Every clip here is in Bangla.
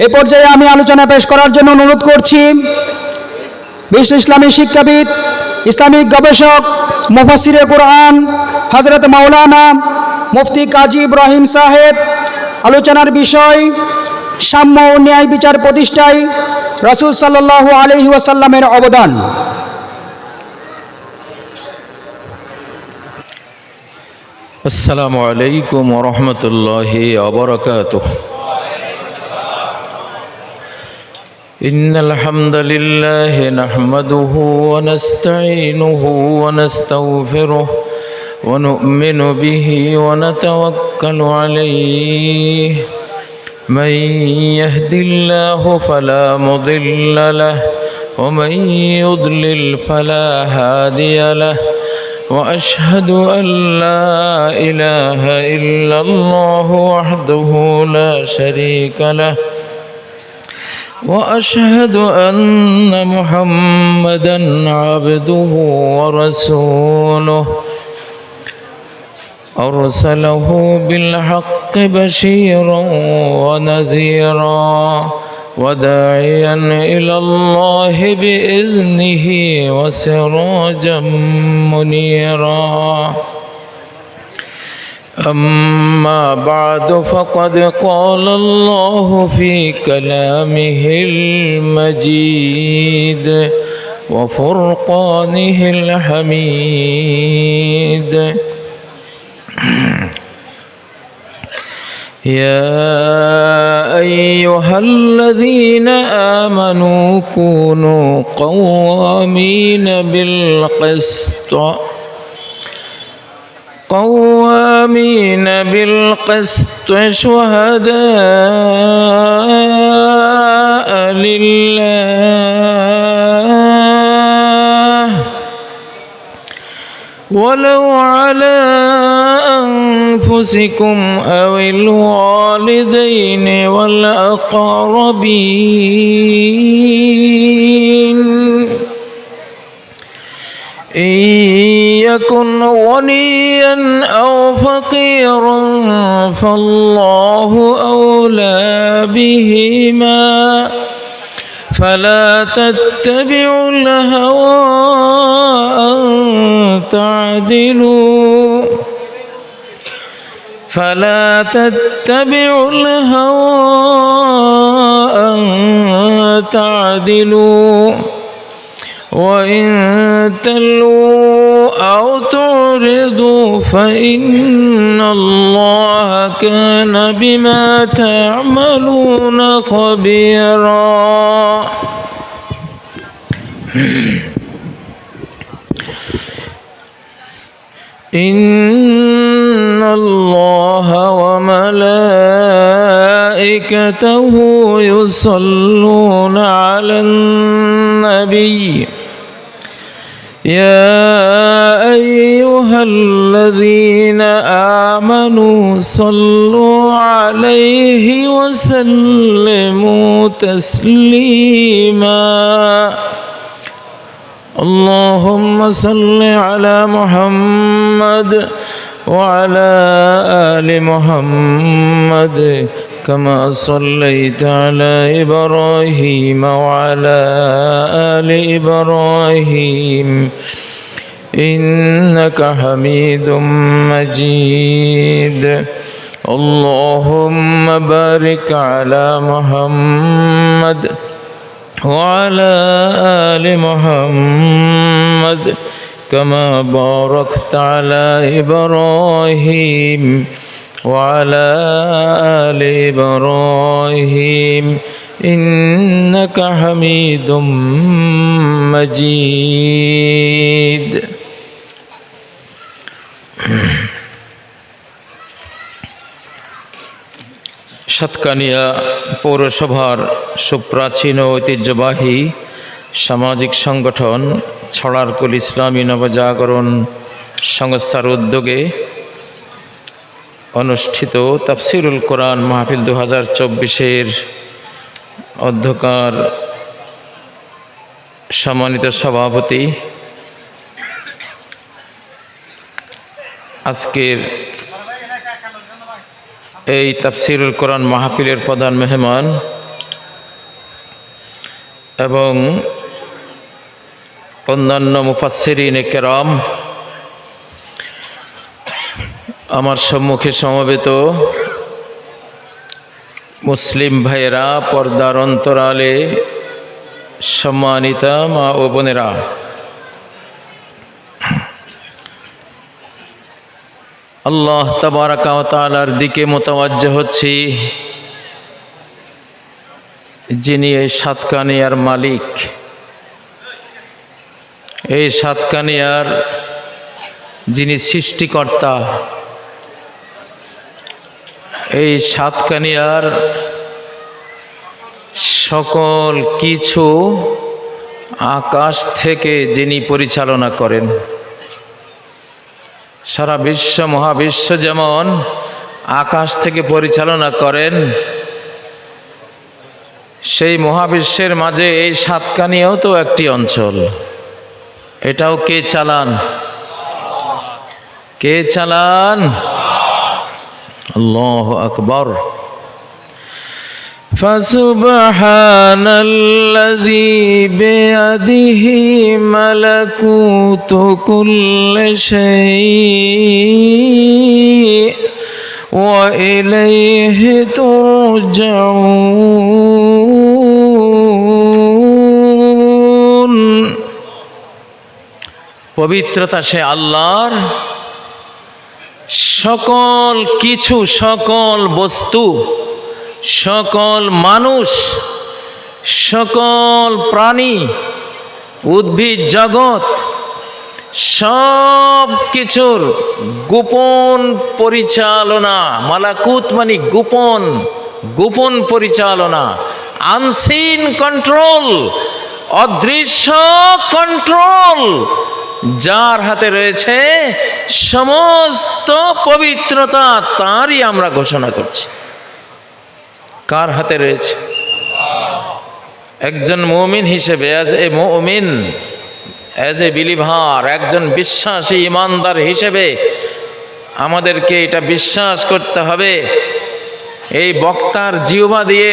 এই পর্যায়ে আমি আলোচনা পেশ করার জন্য অনুরোধ করছি বিশ্ব ইসলামী শিক্ষাবিদ, ইসলামিক গবেষক, মুফাসসিরে কুরআন হযরত মাওলানা মুফতি কাজী ইব্রাহিম সাহেব। আলোচনার বিষয় সাম্য ও ন্যায় বিচার প্রতিষ্ঠায় রাসূল সাল্লাল্লাহু আলাইহি ওয়াসাল্লামের অবদান। আসসালামু আলাইকুম ওয়া রাহমাতুল্লাহি ওয়া বারাকাতুহু। ইন্নাল হামদালিল্লাহি নাহমাদুহু ওয়া নাস্তাঈনুহু ওয়া নাস্তাগফিরুহু ওয়া নু'মিনু বিহি ওয়া নাতাওয়াক্কালু আলাইহি। মান ইয়াহদিল্লাহু ফালা মুদিল্লা লাহু ওয়া মান ইউদ্লিল ফালা হাদিয়া লাহু। وأشهد أن لا إله إلا الله وحده لا شريك له وأشهد أن محمدا عبده ورسوله أرسله بالحق بشيرا ونذيرا وداعيا إلى الله بإذنه وسراجا منيرا. أما بعد فقد قال الله في كلامه المجيد وفرقانه الحميد. يا أيها الذين آمنوا كونوا قوامين بالقسط شهداء لله ولو على أنفسكم أو الوالدين والأقربين إن يكن غنيا أو فقيرا فالله أولى بهما فلا تتبعوا الهوى أن تعدلوا وإن تلووا أو تعرضوا فإن الله كان بما تعملون خبيرا. إن الله وملائكته يصلون على النبي يا أيها الذين آمنوا صلوا عليه وسلموا تسليما. اللهم صل على محمد وعلى آل محمد كما صليت على إبراهيم وعلى آل إبراهيم إنك حميد مجيد. اللهم بارك على محمد وعلى آل محمد كما باركت على إبراهيم وعلى آل إبراهيم إنك حميد مجيد. সাতকানিয়া পৌরসভার সুপ্রাচীন ও ঐতিহ্যবাহী সামাজিক সংগঠন ছড়ারকুল ইসলামী নবজাগরণ সংস্থার উদ্যোগে অনুষ্ঠিত তাফসিরুল কোরআন মাহফিল 2024-এর অধ্যকার সম্মানিত সভাপতি, আজকের এই তাফসিরুল কোরআন মাহফিলের প্রধান মেহমান এবং অন্যান্য মুফাসসিরিন কেরাম, আমার সম্মুখে সমবেত মুসলিম ভাইয়েরা, পর্দার অন্তরালে সম্মানিতা মা ও বোনেরা, আল্লাহ তাবারাকা ওয়া তাআলার দিকে মোতাওয়াজ্জহ হচ্ছি, যিনি এই সাতকানিয়ার মালিক, এই সাতকানিয়ার যিনি সৃষ্টিকর্তা, এই সাতকানিয়ার সকল কিছু আকাশ থেকে যিনি পরিচালনা করেন। সারা বিশ্ব মহাবিশ্ব যেমন আকাশ থেকে পরিচালনা করেন, সেই মহাবিশ্বের মাঝে এই সাতকানিয়াও তো একটি অঞ্চল। এটাও কে চালান? কে চালান? আল্লাহু আকবার। ফাসুবহানাল্লাযী বিয়াদিহি মালাকুতু কুল্লি শাইইন ওয়া ইলাইহি তুরজাউন। পবিত্রতা সে আল্লাহর, সকল কিছু, সকল বস্তু, সকল মানুষ, সকল প্রাণী, উদ্ভিদ জগৎ, সব কিছুর গোপন পরিচালনা, মালাকুত মানে গোপন, গোপন পরিচালনা, আনসিন কন্ট্রোল, অদৃশ্য কন্ট্রোল যার হাতে রয়েছে, সমস্ত পবিত্রতা তারই আমরা ঘোষণা করছি। কার হাতে রয়েছে? একজন মুমিন হিসেবে, অ্যাজ এ মুমিন, অ্যাজ এ বিলিভার, একজন বিশ্বাসী ইমানদার হিসেবে আমাদেরকে এটা বিশ্বাস করতে হবে, এই বক্তার জিহ্বা দিয়ে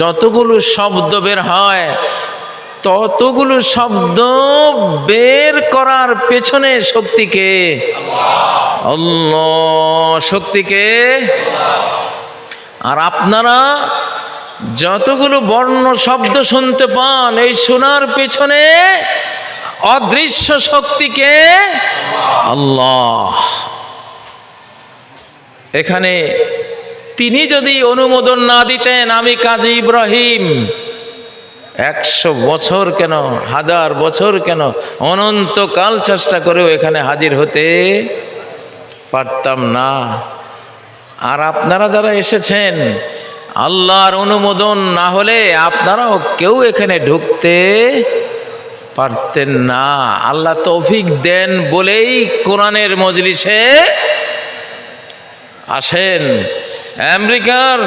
যতগুলো শব্দ বের হয়, ততগুলো শব্দ বের করার পেছনে শক্তিকে আল্লাহ, শক্তিকে। আর আপনারা যতগুলো বর্ণ শব্দ শুনতে পান, এই শোনার পেছনে অদৃশ্য শক্তিকে আল্লাহ। এখানে তিনি যদি অনুমোদন না দিতেন, আমি কাজী ইব্রাহিম 100 বছর কেন, 1000 বছর কেন, অনন্তকাল চেষ্টা করেও এখানে হাজির হতে পারতাম না। আর আপনারা যারা এসেছেন, আল্লাহর অনুমোদন না হলে আপনারাও কেউ এখানে ঢুকতে পারতেন না। আল্লাহ তৌফিক দেন বলেই কোরআনের মজলিসে আসেন। আমেরিকার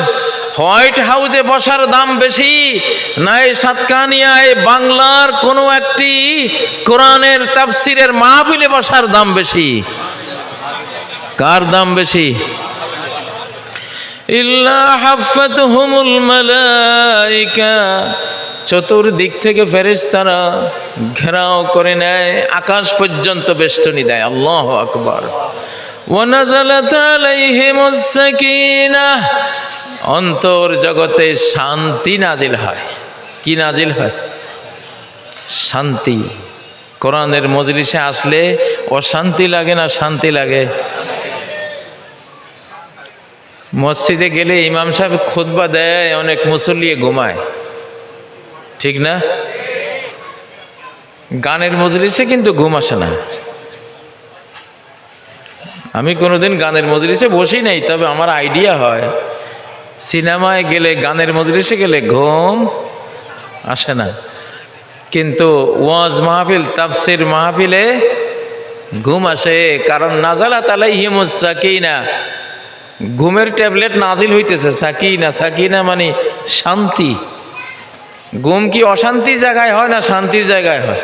হোয়াইট হাউসে বসার দাম বেশি না এই সাতকানিয়ায় বাংলার কোনো একটি কোরআনের তাফসিরের মাহফিলে বসার দাম বেশি? কার দাম বেশি? ইল্লা হাফাতহুমুল মালাইকা, চতুর্দিক থেকে ফেরেশতারা ঘেরাও করে নেয়, আকাশ পর্যন্ত বেষ্টনী দেয়। আল্লাহু আকবার। ওয়া নাযালাত আলাইহিমুস সাকিনাহ, অন্তর জগতে শান্তি নাজিল হয়। কি নাজিল হয়? শান্তি। কোরআনের মজলিসে আসলে অশান্তি লাগে না শান্তি লাগে? মসজিদে গেলে ইমাম সাহেব খুতবা দেয়, অনেক মুসল্লি ঘুমায়, ঠিক না? গানের মজলিসে কিন্তু ঘুম আসে না। আমি কোনোদিন গানের মজলিসে বসি নাই, তবে আমার আইডিয়া হয় সিনেমায় গেলে, গানের মজলিসে গেলে ঘুম আসে না, কিন্তু ওয়াজ মাহফিল, তাফসির মাহফিলে ঘুম আসে। কারণ নাযালাত আলাইহিমুস সাকিনা, ঘুমের ট্যাবলেট নাজিল হইতেছে। সাকিনা, সাকিনা মানে শান্তি। ঘুম কি অশান্তির জায়গায় হয় না শান্তির জায়গায় হয়?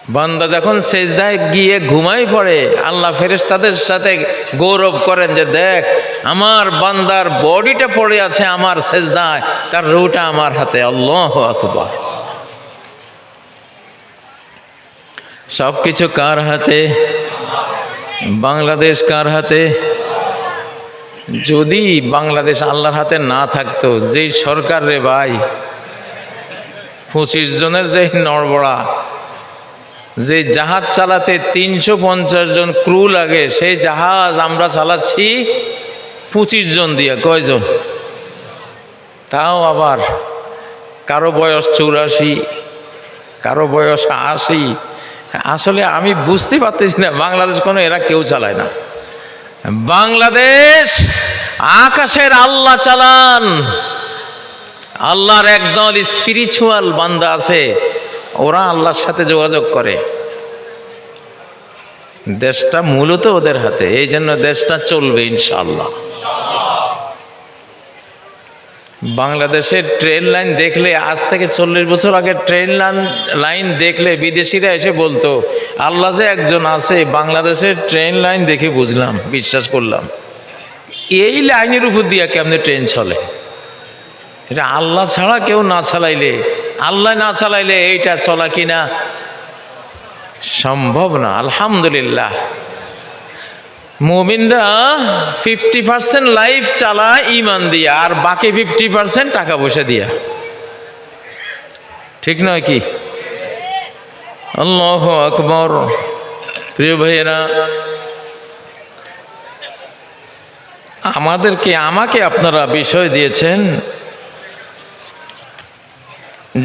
বান্দা যখন সেজদায় গিয়ে ঘুমাই পড়ে, আল্লাহ ফেরেশতাদের সাথে গৌরব করেন যে দেখ আমার বান্দার বডিটা পড়ে আছে আমার সেজদায়, তার রূহটা আমার হাতে। আল্লাহু আকবার। সব কিছু কার হাতে? বাংলাদেশ কার হাতে? যদি বাংলাদেশ আল্লাহর হাতে না থাকতো, যেই সরকার রে ভাই 25 জনের যে নড়বড়া, যে জাহাজ চালাতে 350 জন ক্রু লাগে, সেই জাহাজ আমরা চালাচ্ছি 25 জন দিয়ে। কয়জন? তাও আবার কারো বয়স 84, কারো বয়স 80। আসলে আমি বুঝতে পারতেছি না বাংলাদেশ কোনো এরা কেউ চালায় না। বাংলাদেশ আকাশের আল্লাহ চালান। আল্লাহর একদল স্পিরিচুয়াল বান্দা আছে, ওরা আল্লাহর সাথে যোগাযোগ করে। দেশটা মূলত ওদের হাতে, এই জন্য দেশটা চলবে ইনশাআল্লাহ। বাংলাদেশের ট্রেন লাইন দেখলে, আজ থেকে 40 বছর আগে ট্রেন লাইন দেখলে বিদেশিরা এসে বলতো আল্লাহ যে একজন আছে। বাংলাদেশের ট্রেন লাইন দেখে বুঝলাম, বিশ্বাস করলাম, এই লাইনের উপর দিয়ে কেমনে ট্রেন চলে। এটা আল্লাহ ছাড়া কেউ না চালাইলে, আল্লাহ না চালাইলে এইটা চলা কিনা সম্ভব না। আলহামদুলিল্লাহ, মুমিনরা 50% লাইফ চালায় ইমান দিয়া, আর বাকি 50% টাকা পয়সা দিয়া। ঠিক নয় কি? আল্লাহু আকবার। প্রিয় ভাইয়েরা, আমাকে আপনারা বিষয় দিয়েছেন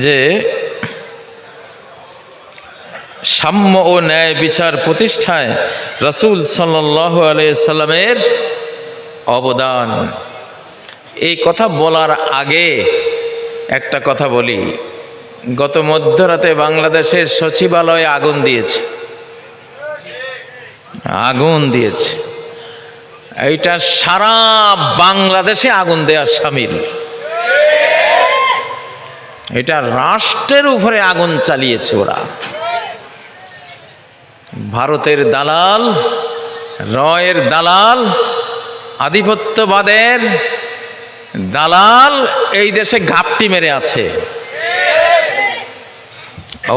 যে সাম্য ও ন্যায় বিচার প্রতিষ্ঠায় রাসূল সাল্লাল্লাহু আলাইহি সাল্লামের অবদান। এই কথা বলার আগে একটা কথা বলি। গত মধ্যরাতে বাংলাদেশের সচিবালয়ে আগুন দিয়েছে। এইটা সারা বাংলাদেশে আগুন দেওয়ার শামিল। এটা রাষ্ট্রের উপরে আগুন চালিয়েছে ওরা। ভারতের দালাল, রয়ের দালাল, আধিপত্যবাদের দালাল এই দেশে ঘাপটি মেরে আছে।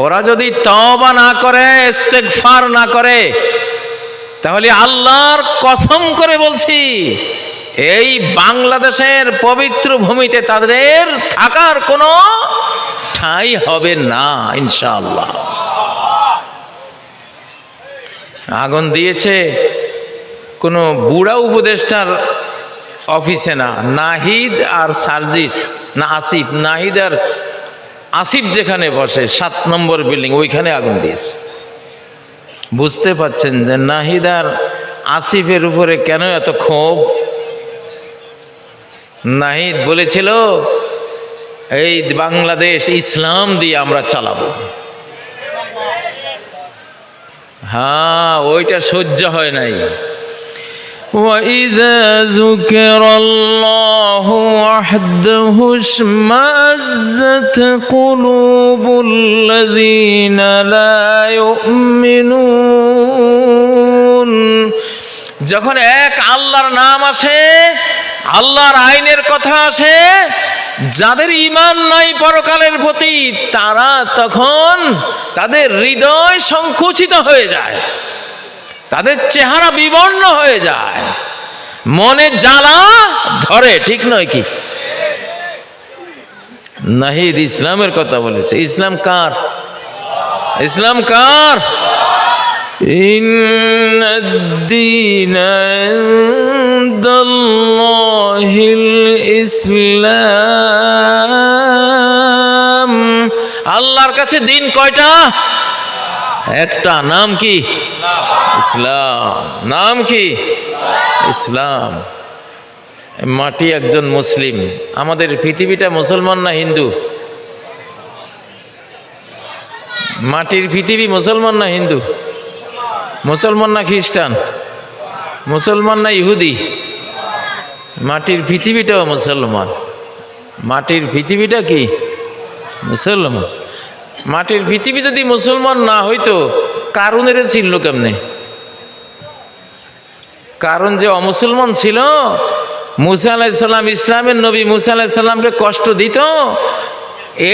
ওরা যদি তওবা না করে, ইস্তেগফার না করে, তাহলে আল্লাহর কসম করে বলছি এই বাংলাদেশের পবিত্র ভূমিতে তাদের থাকার কোনো ঠাঁই হবে না ইনশাআল্লাহ। আগুন দিয়েছে কোনো বুড়া উপদেষ্টার অফিসে না, নাহিদ আর সার্জিস না আসিফ, নাহিদ আর আসিফ যেখানে বসে 7 নম্বর বিল্ডিং, ওইখানে আগুন দিয়েছে। বুঝতে পাচ্ছেন যে নাহিদ আর আসিফের উপরে কেন এত ক্ষোভ। নাহিদ বলেছিল এই বাংলাদেশ ইসলাম দিয়ে আমরা চালাবো। হ্যাঁ, ওইটা সহ্য হয় নাই। وَإِذَا ذُكِرَ اللَّهُ وَحْدَهُ اشْمَأَزَّتْ قُلُوبُ الَّذِينَ لَا يُؤْمِنُونَ। যখন এক আল্লাহর নাম আসে, আল্লাহর আইনের কথা আসে, যাদের ঈমান নাই পরকালের প্রতি, তারা তখন তাদের হৃদয় সংকুচিত হয়ে যায়, তাদের চেহারা বিবর্ণ হয়ে যায়, মনে জ্বালা ধরে। ঠিক নয় কি? নাহিদ ইসলামের কথা বলেছে। ইসলাম কার? ইসলাম কার? ইন্নাদ-দীনা ইনদাল্লাহিল ইসলাম। আল্লাহর কাছে দিন কয়টা? একটা। নাম কি? ইসলাম। নাম কি? ইসলাম। মাটি একজন মুসলিম। আমাদের পৃথিবীটা মুসলমান না হিন্দু? মাটির পৃথিবী মুসলমান না হিন্দু? মুসলমান না খ্রিস্টান? মুসলমান না ইহুদি? মাটির পৃথিবীটাও মুসলমান। মাটির পৃথিবীটা কি? মুসলমান। মাটির পৃথিবী যদি মুসলমান না হইতো কারুনের ছিল কেমনে? কারণ যে অমুসলমান ছিল, মুসা আলাইহিস সালাম, ইসলামের নবী মুসা আলাইহিস সালামকে কষ্ট দিত,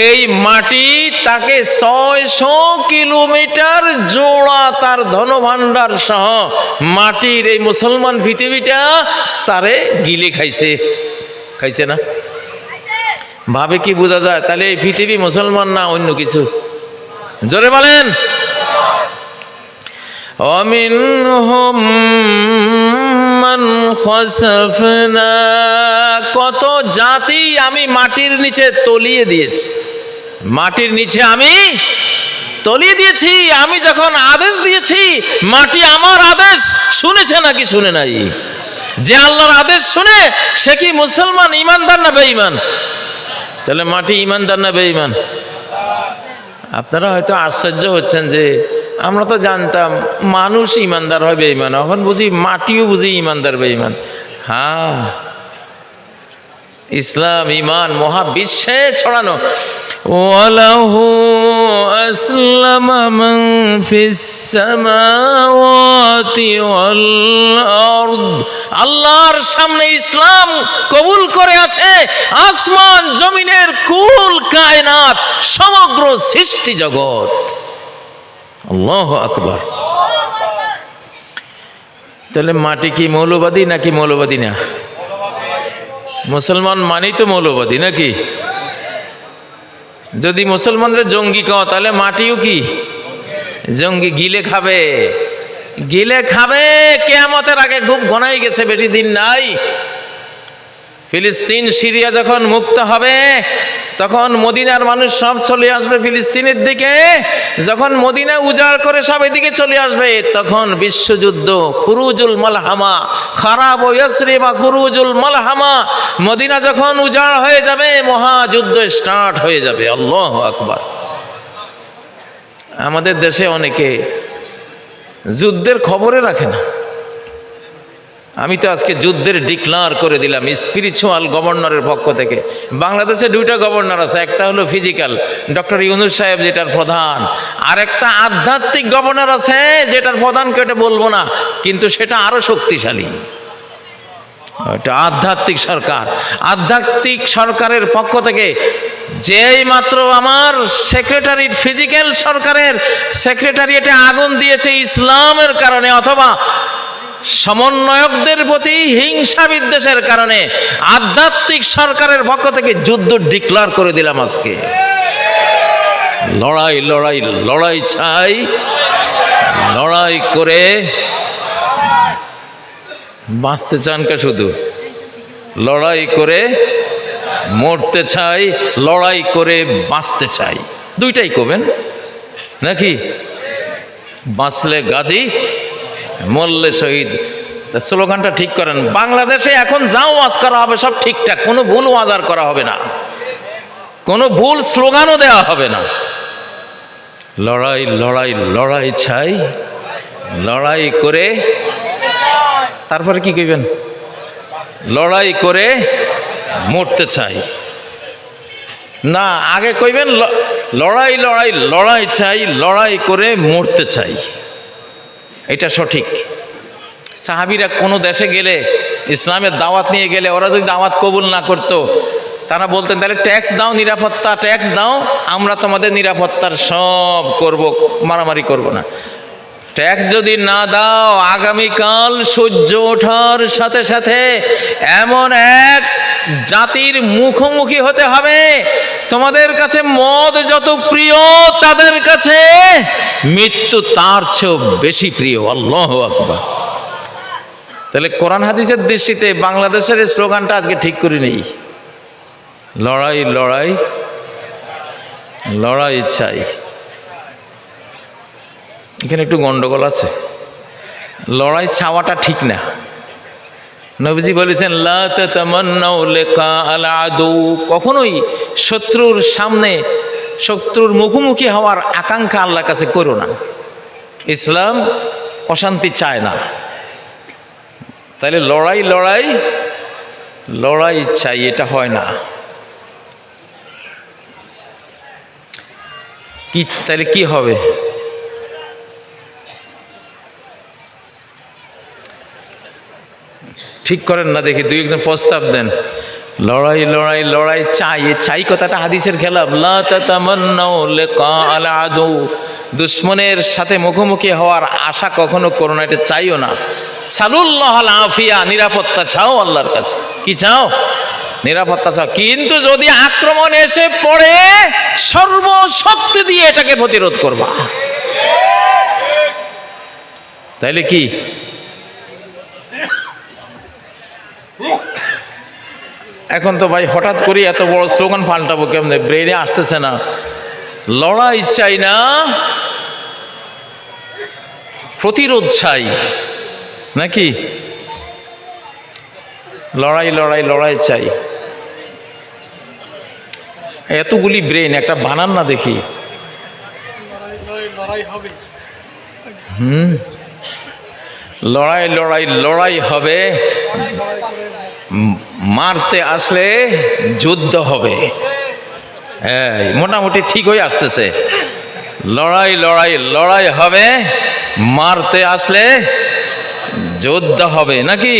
এই মাটি তাকে 600 কিলোমিটার জোড়া তার ধনভাণ্ডার সহ মাটির এই মুসলমান পৃথিবীটা তারে গিলে খাইছে। খাইছে না? ভাবে কি বোঝা যায় তাহলে এই পৃথিবী মুসলমান না অন্য কিছু? জোরে বলেন। অমিনহুম মান খাসাফনা, কত জাতি আমি মাটির নিচে তলিয়ে দিয়েছি, মাটির নিচে আমি তলিয়ে দিয়েছি। আমি যখন আদেশ দিয়েছি, মাটি আমার আদেশ শুনেছে নাকি শুনে নাই? যে আল্লাহর আদেশ শুনে সে কি মুসলমান, ইমানদার না বেঈমান? তাহলে মাটি ইমানদার না বেঈমান? আপনারা হয়তো আশ্চর্য হচ্ছেন যে আমরা তো জানতাম মানুষ ইমানদার হয় বেঈমান, এখন বুঝি মাটিও বুঝি ইমানদার বেঈমান। হ্যাঁ, ইসলাম ইমান মহাবিশ্বে ছড়ানো। ওয়ালাহু আসলামা মান ফিস সামাওয়াতি ওয়াল আরদ, আল্লাহর সামনে ইসলাম কবুল করে আছে আসমান জমিনের কুল কায়নাত, সমগ্র সৃষ্টি জগৎ। আল্লাহু আকবার। তাহলে মাটি কি মৌলবাদী নাকি মৌলবাদী না? মুসলমান মানেই তো মৌলবাদী নাকি? যদি মুসলমানদের জঙ্গি কও তাহলে মাটিও কি জঙ্গি? গিলে খাবে, গিলে খাবে। কিয়ামতের আগে খুব ঘনাই গেছে, বেশি দিন নাই। ফিলিস্তিন সিরিয়া যখন মুক্ত হবে তখন মদিনার মানুষ সব চলে আসবে ফিলিস্তিনের দিকে। যখন মদিনা উজাড় করে সব এদিকে চলে আসবে, তখন বিশ্বযুদ্ধ, খুরুজুল মালহামা, খারাব ইয়াসরিবা খুরুজুল মালহামা, মদিনা যখন উজাড় হয়ে যাবে মহাযুদ্ধ স্টার্ট হয়ে যাবে। আল্লাহু আকবার। আমাদের দেশে অনেকে যুদ্ধের খবরে রাখে না। আমি তো আজকে যুদ্ধের ডিক্লার করে দিলাম স্পিরিচুয়াল গভর্নরের পক্ষ থেকে। বাংলাদেশে 2টা গভর্নর আছে, একটা হলো ফিজিক্যাল ডক্টর ইউনূস সাহেব যেটার প্রধান, আর একটা আধ্যাত্মিক গভর্নর আছে যেটার প্রধান কেটে বলবো না, কিন্তু সেটা আরো শক্তিশালী। এটা আধ্যাত্মিক সরকার। আধ্যাত্মিক সরকারের পক্ষ থেকে যেই মাত্র আমার সেক্রেটারি, ফিজিক্যাল সরকারের সেক্রেটারিয়েটে আগুন দিয়েছে ইসলামের কারণে অথবা সমন্বয়কদের প্রতি হিংসা বিদ্বেষের কারণে, আধ্যাত্মিক সরকারের পক্ষ থেকে যুদ্ধ ডিক্লার করে দিলাম আজকে। লড়াই লড়াই লড়াই চাই, লড়াই করে বাঁচতে চান কে? শুধু লড়াই করে মরতে চাই, লড়াই করে বাঁচতে চাই, 2টাই করবেন নাকি? বাঁচলে গাজী, মরলে শহীদ। তা স্লোগানটা ঠিক করেন। বাংলাদেশে এখন যা ওয়াজ করা হবে সব ঠিকঠাক, কোনো ভুল ওয়াজ আর করা হবে না, কোনো ভুল স্লোগানও দেওয়া হবে না। লড়াই লড়াই লড়াই চাই, লড়াই করে, তারপরে কি কইবেন? লড়াই করে মরতে চাই না, আগে কইবেন লড়াই লড়াই লড়াই চাই, লড়াই করে মরতে চাই। এটা সঠিক। সাহাবীরা কোনো দেশে গেলে, ইসলামের দাওয়াত নিয়ে গেলে, ওরা যদি দাওয়াত কবুল না করতো, তারা বলতেন তাহলে ট্যাক্স দাও, নিরাপত্তা ট্যাক্স দাও, আমরা তোমাদের নিরাপত্তার সব করব, মারামারি করব না। ট্যাক্স যদি না দাও, আগামীকাল সূর্য ওঠার সাথে সাথে এমন এক জাতির মুখোমুখি হতে হবে, তোমাদের কাছে মদ যত প্রিয় তাদের কাছে মৃত্যু তার চেয়েও বেশি প্রিয়। আল্লাহু আকবার। তাহলে কোরআন হাদিসের দৃষ্টিতে বাংলাদেশের এই স্লোগানটা আজকে ঠিক করে নেই। লড়াই লড়াই লড়াই চাই। এখানে একটু গন্ডগোল আছে, লড়াই চাওয়াটা ঠিক না। নবীজি বলেছেন লা তাতামান্নাউ লিকা আল আদু, কখনোই শত্রুর সামনে, শত্রুর মুখোমুখি হওয়ার আকাঙ্ক্ষা আল্লাহর কাছে করো না। ইসলাম অশান্তি চায় না। তাহলে লড়াই লড়াই লড়াই চাই, এটা হয় না। কি তাহলে কি হবে? ঠিক করেন না দেখি, দুই একজন প্রস্তাব দেন। লড়াই লড়াই লড়াই চাই, এই চাই কথাটা হাদিসের খেলাফ। লা তাতামান্নাউ লিকা আল আদু, দুশ্মনের সাথে মুখোমুখি হওয়ার আশা কখনো করো না, এটা চাইও না। সালুল্লাহ আল আফিয়া, নিরাপত্তা চাও আল্লাহর কাছে। কি চাও? নিরাপত্তা চাও। কিন্তু যদি আক্রমণ এসে পড়ে, সর্বশক্তি দিয়ে এটাকে প্রতিরোধ করবা। তাইলে কি? এখন তো ভাই হঠাৎ করে এত বড় স্লোগান পাল্টাবো কেমনে, ব্রেনে আসতেছে না। লড়াই চাই না, প্রতিরোধ চাই, নাকি? লড়াই লড়াই লড়াই চাই। এতগুলি ব্রেন, একটা বানান না দেখি। লড়াই লড়াই লড়াই হবে, মারতে আসলে যুদ্ধ হবে। মোটামুটি ঠিক হয়ে আসতেছে। লড়াই লড়াই লড়াই হবে, মারতে আসলে যুদ্ধ হবে, নাকি?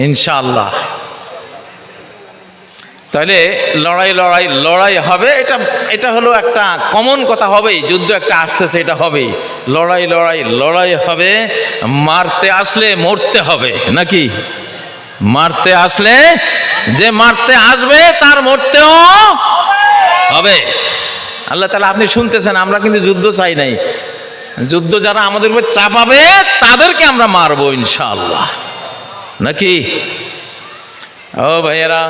ইনশাআল্লাহ। তাহলে লড়াই লড়াই লড়াই হবে, এটা হলো একটা কমন কথা। হবেই, যুদ্ধ একটা আসতেছে, এটা হবেই। লড়াই লড়াই লড়াই হবে, মারতে আসলে মরতে হবে, নাকি? মারতে আসলে, যে মারতে আসবে তার মরতেও হবে। আল্লাহ তাআলা, আপনি শুনতেছেন, আমরা কিন্তু যুদ্ধ চাই নাই। যুদ্ধ যারা আমাদের উপর চাপাবে তাদেরকে আমরা মারবো ইনশাআল্লাহ, নাকি? ও ভাইয়েরা,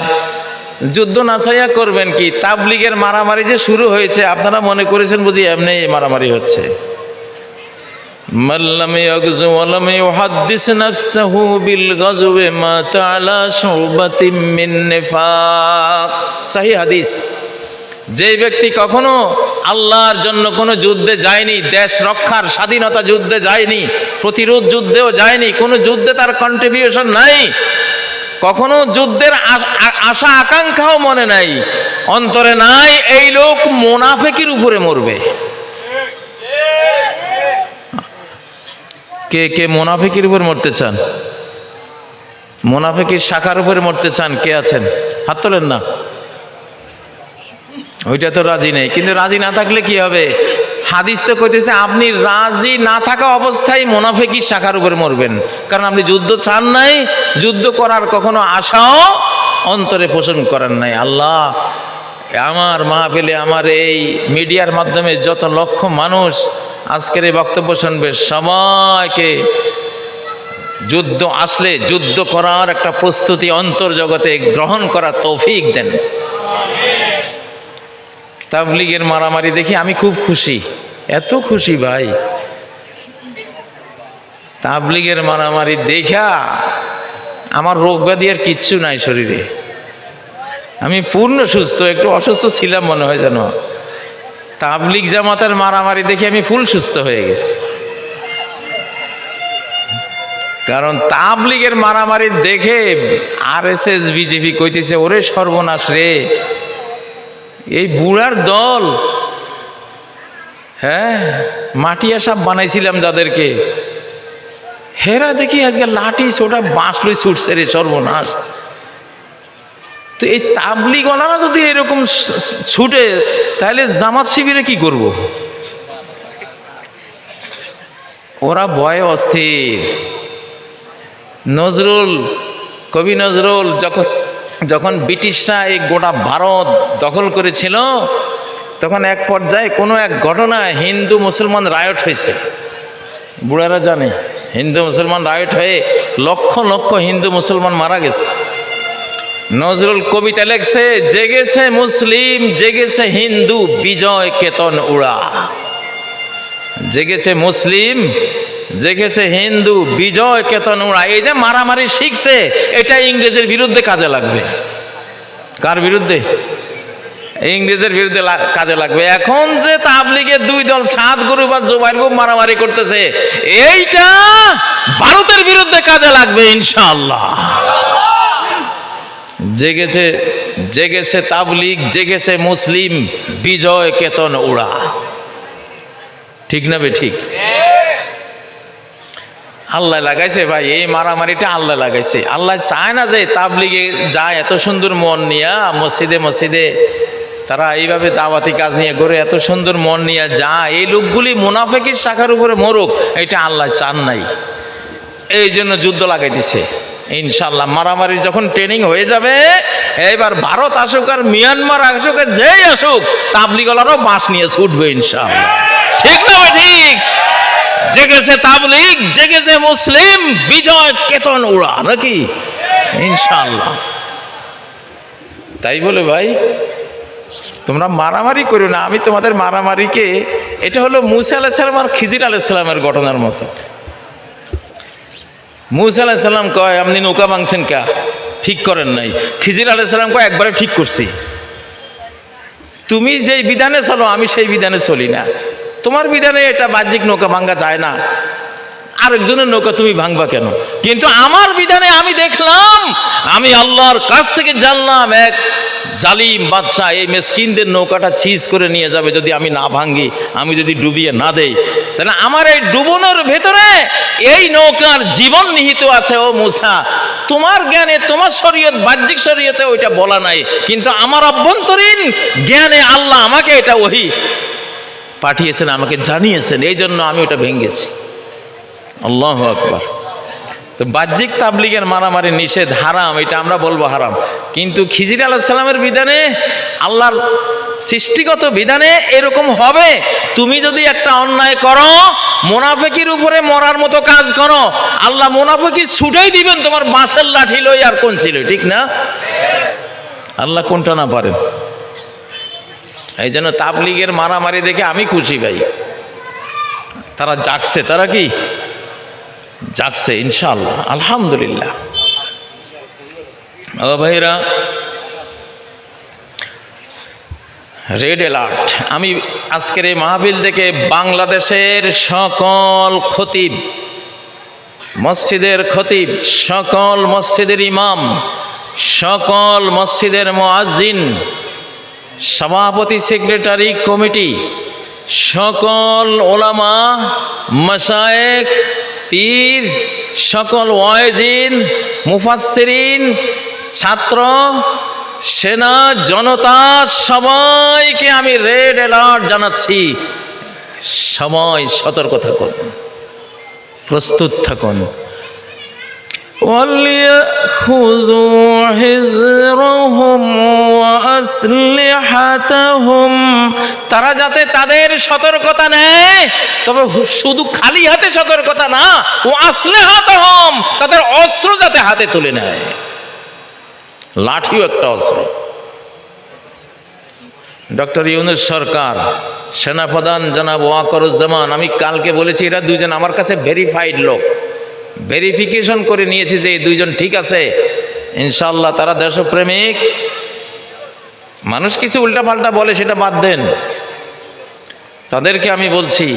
যুদ্ধ না চাইয়া করবেন কি? তাবলীগের মারামারি যে শুরু হয়েছে, আপনারা মনে করেছেন বুঝি এমনি মারামারি হচ্ছে? মাল্লাম ইয়াগজু ওয়ালাম ইউহাদ্দিস নাফসাহু বিল গাজওয়ি মাতা আলা শুবাতিম মিন নিফাক। সহিহ হাদিস। যে ব্যক্তি কখনো আল্লাহর জন্য কোনো যুদ্ধে যায়নি, দেশ রক্ষার স্বাধীনতা যুদ্ধে যায়নি, প্রতিরোধ যুদ্ধেও যায়নি, কোনো যুদ্ধে তার কন্ট্রিবিউশন নাই, কখনো যুদ্ধের আশা আকাঙ্ক্ষাও মনে নাই, অন্তরে নাই, এই লোক মুনাফিকের উপরে মরবে। কে কে মুনাফিকের উপর মরতে চান? মুনাফিকের শাখার উপরে মরতে চান? কে আছেন? হাত তোলেন না। ওইটা তো রাজি নেই। কিন্তু রাজি না থাকলে কি হবে? হাদিস তো কইতেছে আপনি রাজি না থাকা অবস্থায় মুনাফিকের শাখার উপরে মরবেন, কারণ আপনি যুদ্ধ চান নাই, যুদ্ধ করার কখনো আশাও অন্তরে পোষণ করেন নাই। আল্লাহ, আমার মাহফিলে, আমার এই মিডিয়ার মাধ্যমে যত লক্ষ মানুষ আজকের এই বক্তব্য শুনবে, সবাইকে যুদ্ধ আসলে যুদ্ধ করার একটা প্রস্তুতি অন্তর্জগতে গ্রহণ করার তৌফিক দেন। তাবলীগের মারামারি দেখি আমি খুব খুশি, এত খুশি ভাই। তাবলীগের মারামারি দেখা আমার রোগ ব্যাধি আর কিচ্ছু নাই শরীরে, আমি পূর্ণ সুস্থ। একটু অসুস্থ ছিলাম মনে হয় যেন, তাবলীগ জামাতের মারামারি দেখে আমি ফুল সুস্থ হয়ে গেছি। কারণ তাবলীগের মারামারি দেখে আরএসএস বিজেপি কইতেছে, ওরে সর্বনাশ রে, এই বুড়ার দল, হ্যাঁ, মাটিয়া সাপ বানাইছিলাম যাদেরকে, হেরা দেখি আজকে লাঠি ছোটা বাঁশ লই ছুটছে রে, সর্বনাশ। তো এই তাবলীগওয়ালারা যদি এরকম ছুটে, তাহলে জামাত শিবিরে কি করব? ওরা ভয়ে অস্থির। নজরুল, কবি নজরুল যখন ব্রিটিশরা এই গোটা ভারত দখল করেছিল, তখন এক পর্যায়ে কোনো এক ঘটনায় হিন্দু মুসলমান রায়ট হয়েছে। বুড়ারা জানে, হিন্দু মুসলমান রায়ট হয়ে লক্ষ লক্ষ হিন্দু মুসলমান মারা গেছে। নজরুল কবিতা লেখছে, জেগেছে মুসলিম জেগেছে হিন্দু, বিজয় কেতন উড়া। জেগেছে মুসলিম জেগেছে হিন্দু, বিজয় কেতন উড়া। এই যে মারামারি শিখছে, এটা ইংরেজের বিরুদ্ধে কাজে লাগবে। কার বিরুদ্ধে? ইংরেজের বিরুদ্ধে কাজে লাগবে। এখন যে তাবলীগের দুই দল সাত গ্রুপ আর জুবাইর গ্রুপ মারামারি করতেছে, এইটা ভারতের বিরুদ্ধে কাজে লাগবে ইনশাআল্লাহ। জেগেছে জেগেছে তাবলিগ, জেগেছে মুসলিম, বিজয় কেতন উড়া। ঠিক না বে ঠিক? আল্লাহ লাগাইছে ভাই, এই মারামারিটা আল্লাহ লাগাইছে। আল্লাহ চায় না যে তাবলিগে যায় এত সুন্দর মন নিয়া মসজিদে মসজিদে তারা এইভাবে দাওয়াতি কাজ নিয়ে করে এত সুন্দর মন নিয়ে যায়, এই লোকগুলি মুনাফিকের শাখার উপরে মরুক, এটা আল্লাহ চান নাই। এই জন্য যুদ্ধ লাগাই দিছে। ইনশাল্লাহ মারামারি যখন ট্রেনিং হয়ে যাবে, এবার ভারত আসুক আর মিয়ানমার আসুক, যেই আসুক তাবলিগলারও বাঁশ নিয়ে ছুটবে ইনশাল্লাহ। ঠিক না ভাই ঠিক? জেগেছে তাবলিগ, জেগেছে মুসলিম, বিজয় কেতন উড়া, নাকি? ইনশাল্লাহ। তাই বলে ভাই তোমরা মারামারি করো না। আমি তোমাদের মারামারিকে, এটা হলো মুসা আলাইহিস সালাম আর খিজির আলাইহিস সালামের ঘটনার মতো। মুসা আলাইহিস সালাম কয় আপনি নৌকা ভাঙছেন কা, ঠিক করেন নাই। খিজির আলাইহিস সালাম কয় একবারে ঠিক করছি। তুমি যেই বিধানে চলো আমি সেই বিধানে চলি না। তোমার বিধানে এটা বাহ্যিক নৌকা ভাঙ্গা যায় না, আরেকজনের নৌকা তুমি ভাঙবা কেন? কিন্তু আমার বিধানে আমি দেখলাম, আমি আল্লাহর কাছ থেকে জানলাম এক জালিম বাদশাহ এই মেসকিনদের নৌকাটা চিজ করে নিয়ে যাবে যদি আমি না ভাঙ্গি, আমি যদি ডুবিয়ে না দেই। তাহলে আমার এই ডুবনোর ভেতরে এই নৌকার জীবন নিহিত আছে। ও মুসা, তোমার জ্ঞানে, তোমার শরীয়ত, বাহ্যিক শরীয়তে ওইটা বলা নাই, কিন্তু আমার অভ্যন্তরীণ জ্ঞানে আল্লাহ আমাকে এটা ওহী পাঠিয়েছেন, আমাকে জানিয়েছেন, এই জন্য আমি ওটা ভেঙেছি। আল্লাহু আকবার। তো বাহ্যিক তাবলিগের মারামারি নিষেধ, হারাম, এটা আমরা বলবো হারাম। কিন্তু খিজির আলাইহিস সালামের বিধানে, আল্লাহর সৃষ্টিগত বিধানে এরকম হবে। তুমি যদি একটা অন্যায় করো, মুনাফিকের উপরে মরার মতো কাজ করো, আল্লাহ মুনাফিকি ছুটেই দিবেন তোমার বাঁশের লাঠি লই আর কোন ছিল, ঠিক না? আল্লাহ কোনটা না পারেন। এই জন্য তাবলিগের মারামারি দেখে আমি খুশি ভাই। তারা জাগছে, তারা কি জাগছে ইনশাআল্লাহ, আলহামদুলিল্লাহ। ও ভাইরা, রেড অ্যালার্ট। আমি আজকের এই মাহফিল থেকে বাংলাদেশের সকল খতিব, মসজিদের খতিব, সকল মসজিদের ইমাম, সকল মসজিদের মুয়াজ্জিন, সভাপতি, সেক্রেটারি, কমিটি, সকল ওলামা, মাশায়েখ, পীর, সকল ওয়াইজিন, মুফাসসিরিন, ছাত্র, সেনা, জনতা, সবাইকে আমি রেড অ্যালার্ট জানাচ্ছি। সবাই সতর্ক থাকুন, প্রস্তুত থাকুন। وَلْيَأْخُذُوا حِذْرَهُمْ وَأَسْلِحَتَهُمْ। তারা যাতে তাদের সতর্কতা নেয়, তবে শুধু খালি হাতে সতর্কতা না, وَأَسْلِحَتَهُمْ, তাদের অস্ত্র যাতে হাতে তুলে নেয়। লাঠিও একটা অস্ত্র। ডক্টর ইউনূস সরকার, সেনাপ্রধান জনাব ওয়াকারুজ্জামান, আমি কালকে বলেছি এরা দুইজন আমার কাছে ভেরিফাইড লোক, ভেরিফিকেশন করে নিয়েছি যে এই দুইজন ঠিক আছে ইনশাআল্লাহ। তারা দেশপ্রেমিক মানুষ। কিছু উল্টাপাল্টা বলে সেটা বাদ দেন, তাদেরকে আমি বলছি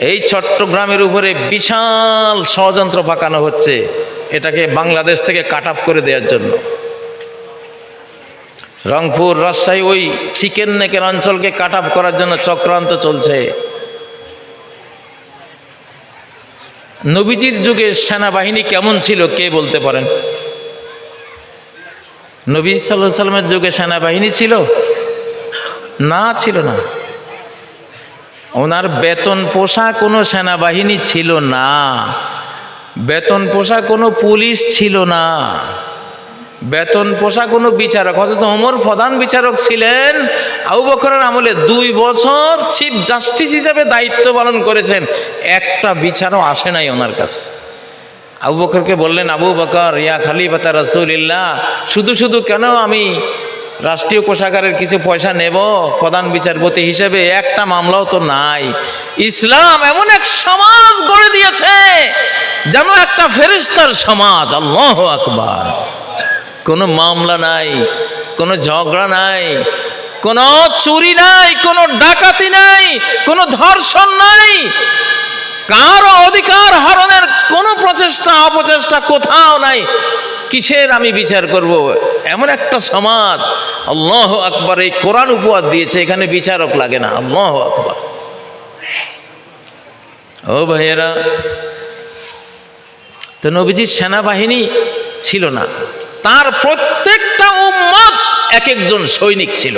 এই চট্টগ্রামের উপরে বিশাল ষড়যন্ত্র পাকানো হচ্ছে, এটাকে বাংলাদেশ থেকে কাট অফ করে দেওয়ার জন্য। রংপুর, রাজশাহী, ওই চিকেন নেকের অঞ্চলকে কাট অফ করার জন্য চক্রান্ত চলছে। নবীজির যুগে সেনাবাহিনী কেমন ছিল কে বলতে পারেন? নবী সাল্লাল্লাহু আলাইহি সাল্লামের যুগে সেনাবাহিনী ছিল না? ছিল না। ওনার বেতন পোষা কোনো সেনাবাহিনী ছিল না, বেতন পোষা কোনো পুলিশ ছিল না, বেতন পোষা কোনো বিচারক। হযরত ওমর প্রধান বিচারক ছিলেন, আবু বকরের আমলে 2 বছর চিফ জাস্টিস হিসেবে দায়িত্ব পালন করেছেন, একটা বিচারও আসে নাই ওনার কাছে। আবু বকরকে বললেন, আবু বকর ইয়া খলিফাতা রাসূলিল্লাহ, শুধু শুধু কেন আমি রাষ্ট্রীয় কোষাগারের কিছু পয়সা নেব প্রধান বিচারপতি হিসেবে? একটা মামলাও তো নাই। ইসলাম এমন এক সমাজ গড়ে দিয়েছে যেন একটা ফেরেশতার সমাজ। আল্লাহু আকবার। কোনো মামলা নাই, কোনো ঝগড়া নাই, কোনো চুরি নাই, কোনো ডাকাতি নাই, কোনো ধর্ষণ নাই, কারো অধিকার হরণের কোনো প্রচেষ্টা অপচেষ্টা কোথাও নাই। কিসের আমি বিচার করব? এমন একটা সমাজ, আল্লাহু আকবার, এই কোরআন উপহার দিয়েছে, এখানে বিচারক লাগে না। আল্লাহু আকবার। ও ভাইয়েরা, তো নবীজির সেনাবাহিনী ছিল না, তার প্রত্যেকটা উম্মত এক একজন সৈনিক ছিল।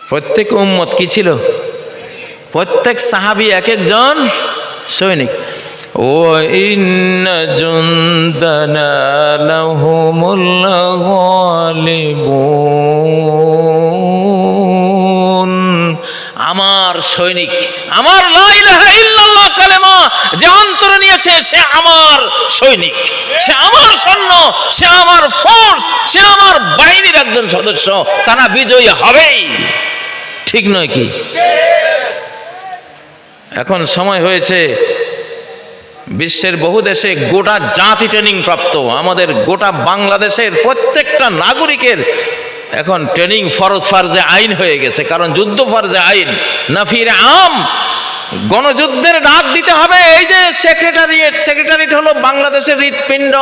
প্রত্যেক উম্মত কি ছিল? প্রত্যেক সাহাবী এক একজন সৈনিক। ও ইন্না জুনদানা লাহুমুল গালিবুন, আমার সৈনিক, আমার লা ইলাহা ইল্লাল্লাহ কালেমা যে অন্তরে নিয়েছে, সে আমার সৈনিক, সে আমার সৈন্য, সে আমার ফোর্স, সে আমার বাহিনীর একজন সদস্য, তারা বিজয়ী হবেই। ঠিক নয় কি? এখন সময় হয়েছে বিশ্বের বহু দেশে গোটা জাতি ট্রেনিং প্রাপ্ত, আমাদের গোটা বাংলাদেশের প্রত্যেকটা নাগরিকের এখন ট্রেনিং ফরজ ফার্জে আইন হয়ে গেছে। কারণ যুদ্ধ ফার্জে আইন, নাফির আম, গণযুদ্ধের ডাক দিতে হবে। এই যে সেক্রেটারিয়েট হলো বাংলাদেশের হৃৎপিণ্ড।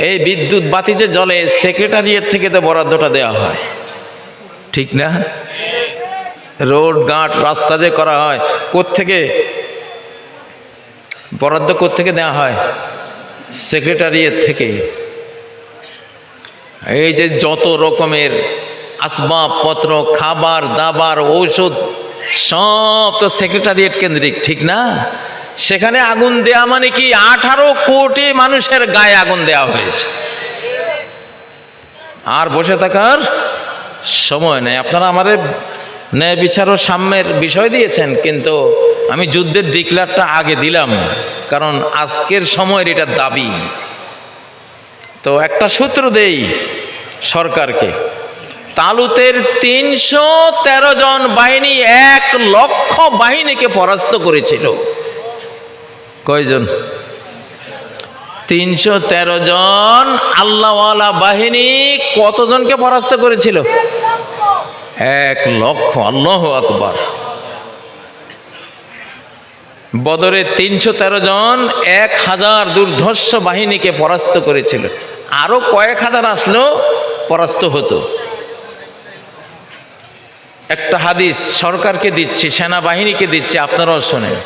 এই বিদ্যুৎ বাতি যে জ্বলে, সেক্রেটারিয়েট থেকে তো বরাদ্দটা দেওয়া হয়, ঠিক না? রোড ঘাট রাস্তা যে করা হয়, কোত্থেকে বরাদ্দ, কোত্থেকে দেওয়া হয়? সেক্রেটারিয়েট থেকে। এই যে যত রকমের আসবাবপত্র, খাবার দাবার, ঔষধ, সব তো সেক্রেটারিয়েট কেন্দ্রিক, ঠিক না? সেখানে আগুন দেয়া মানে কি? 18 কোটি মানুষের গায়ে আগুন দেওয়া হয়েছে। আর বসে থাকার সময় নেই। আপনারা আমারে ন্যায় বিচার ও সাম্যের বিষয় দিয়েছেন, কিন্তু আমি যুদ্ধের ডিক্লারটা আগে দিলাম, কারণ আজকের সময়ের এটা দাবি। তো একটা সূত্র দেই সরকারকে, তালুতের 313 জন বাহিনী 1 লক্ষ বাহিনীকে পরাস্ত করেছিল। কয়জন? 313 জন আল্লাহওয়ালা বাহিনী কতজনকে পরাস্ত করেছিল? 1 লক্ষ। আল্লাহু আকবার। বদরে 313 জন 1000 দুর্ধর্ষ বাহিনীকে পরাস্ত করেছিল। আরো কয়েক হাজার আসলেও পরাস্ত হতো। একটা হাদিস সরকারকে দিচ্ছি, সেনাবাহিনীকে দিচ্ছি, আপনারাও শোনেন।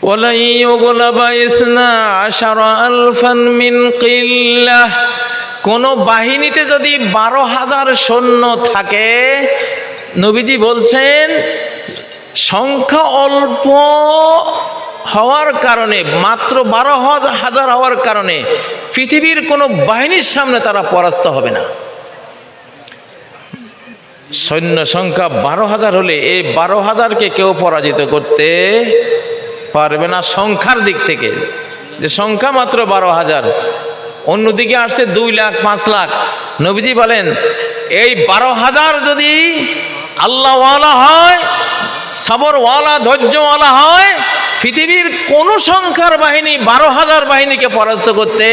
ওয়ালাই ইউগলাবা 12 আলফান মিন কিল্লাহ, কোন বাহিনীতে যদি 12,000 সৈন্য থাকে, নবীজি বলছেন সংখ্যা অল্প হওয়ার কারণে, মাত্র 12,000 হওয়ার কারণে পৃথিবীর কোনো বাহিনীর সামনে তারা পরাস্ত হবে না। সৈন্য সংখ্যা 12,000 হলে এই 12,000কে কেউ পরাজিত করতে পারবে না সংখ্যার দিক থেকে, যে সংখ্যা মাত্র 12,000। অন্যদিকে আসছে 2 লাখ 5 লাখ। নবীজি বলেন এই 12,000 যদি আল্লাহওয়ালা হয়, সবরওয়ালা, ধৈর্যওয়ালা হয়, পৃথিবীর কোন সংখ্যার বাহিনী 12,000 বাহিনীকে পরাস্ত করতে